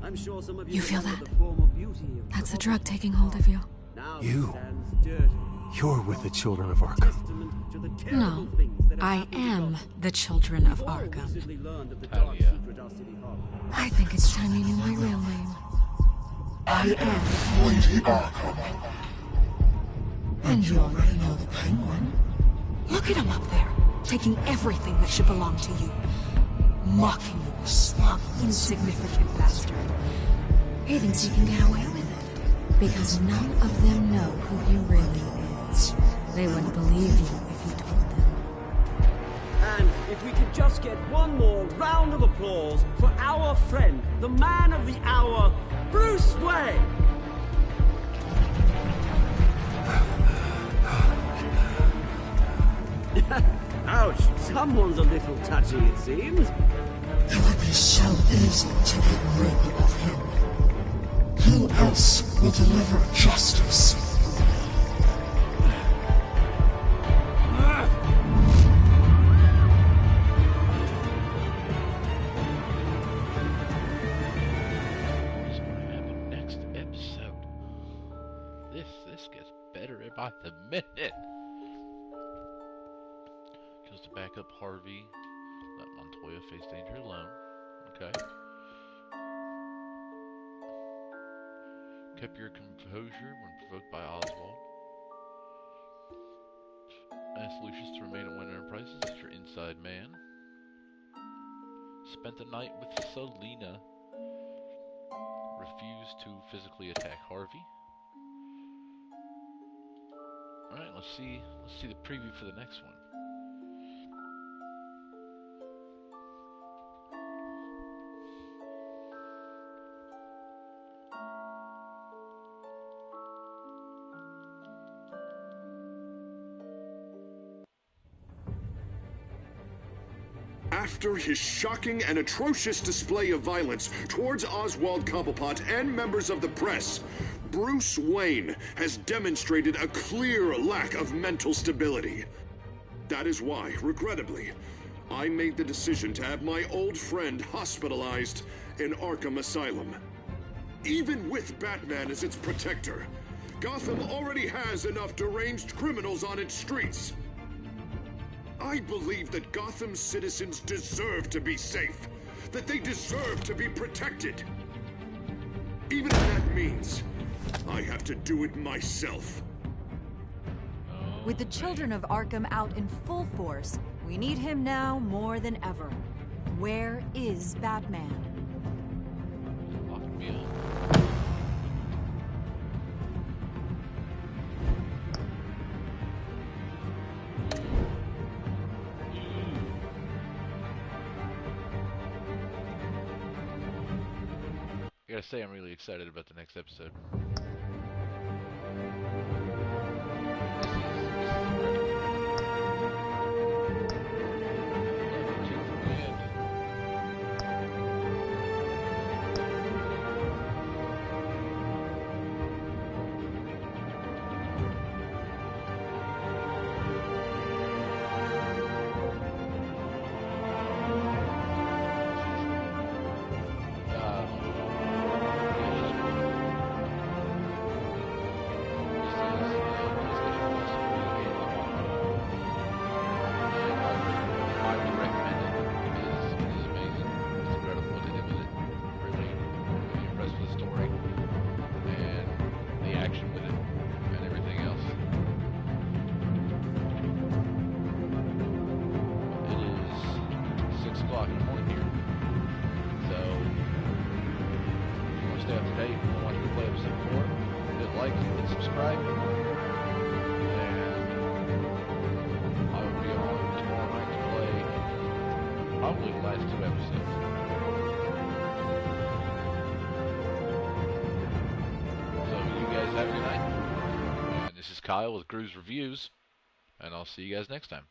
I'm sure some of You feel remember that? the former beauty of That's the drug taking hold of you. now You. stands dirty. You're with the children of Arkham. Testament to the terrible No, things that have I happened to am Gotham. the children of We've all Arkham. recently learned of the Hell dark yeah. secret our city harbors. I think it's time you knew my real name. I am. Lady Arkham. And you already know the Penguin. Look at him up there, taking everything that should belong to you. Mocking you, smug, insignificant bastard. He thinks he can get away with it. Because none of them know who he really is. They wouldn't believe you if you told them. And if we could just get one more round of applause for our friend, the man of the hour, Bruce Wayne! Ouch, someone's a little touchy, it seems. It would be so easy to get rid of him. Who else will deliver justice? What's going to happen next episode? This gets better by the minute. Kills to back up Harvey. Let Montoya face danger alone. Okay. Kept your composure when provoked by Oswald. Asked Lucius to remain at Wayne Enterprises as your inside man. Spent the night with Selina. Refused to physically attack Harvey. Alright, let's see the preview for the next one. After his shocking and atrocious display of violence towards Oswald Cobblepot and members of the press, Bruce Wayne has demonstrated a clear lack of mental stability. That is why, regrettably, I made the decision to have my old friend hospitalized in Arkham Asylum. Even with Batman as its protector, Gotham already has enough deranged criminals on its streets. I believe that Gotham's citizens deserve to be safe, that they deserve to be protected. Even if that means I have to do it myself. With the children of Arkham out in full force, we need him now more than ever. Where is Batman? Lock me up. I gotta say, I'm really excited about the next episode. like, hit subscribe. And I will be on tomorrow night to play probably the last 2 episodes. So you guys have a good night. And this is Kyle with Groove's Reviews. And I'll see you guys next time.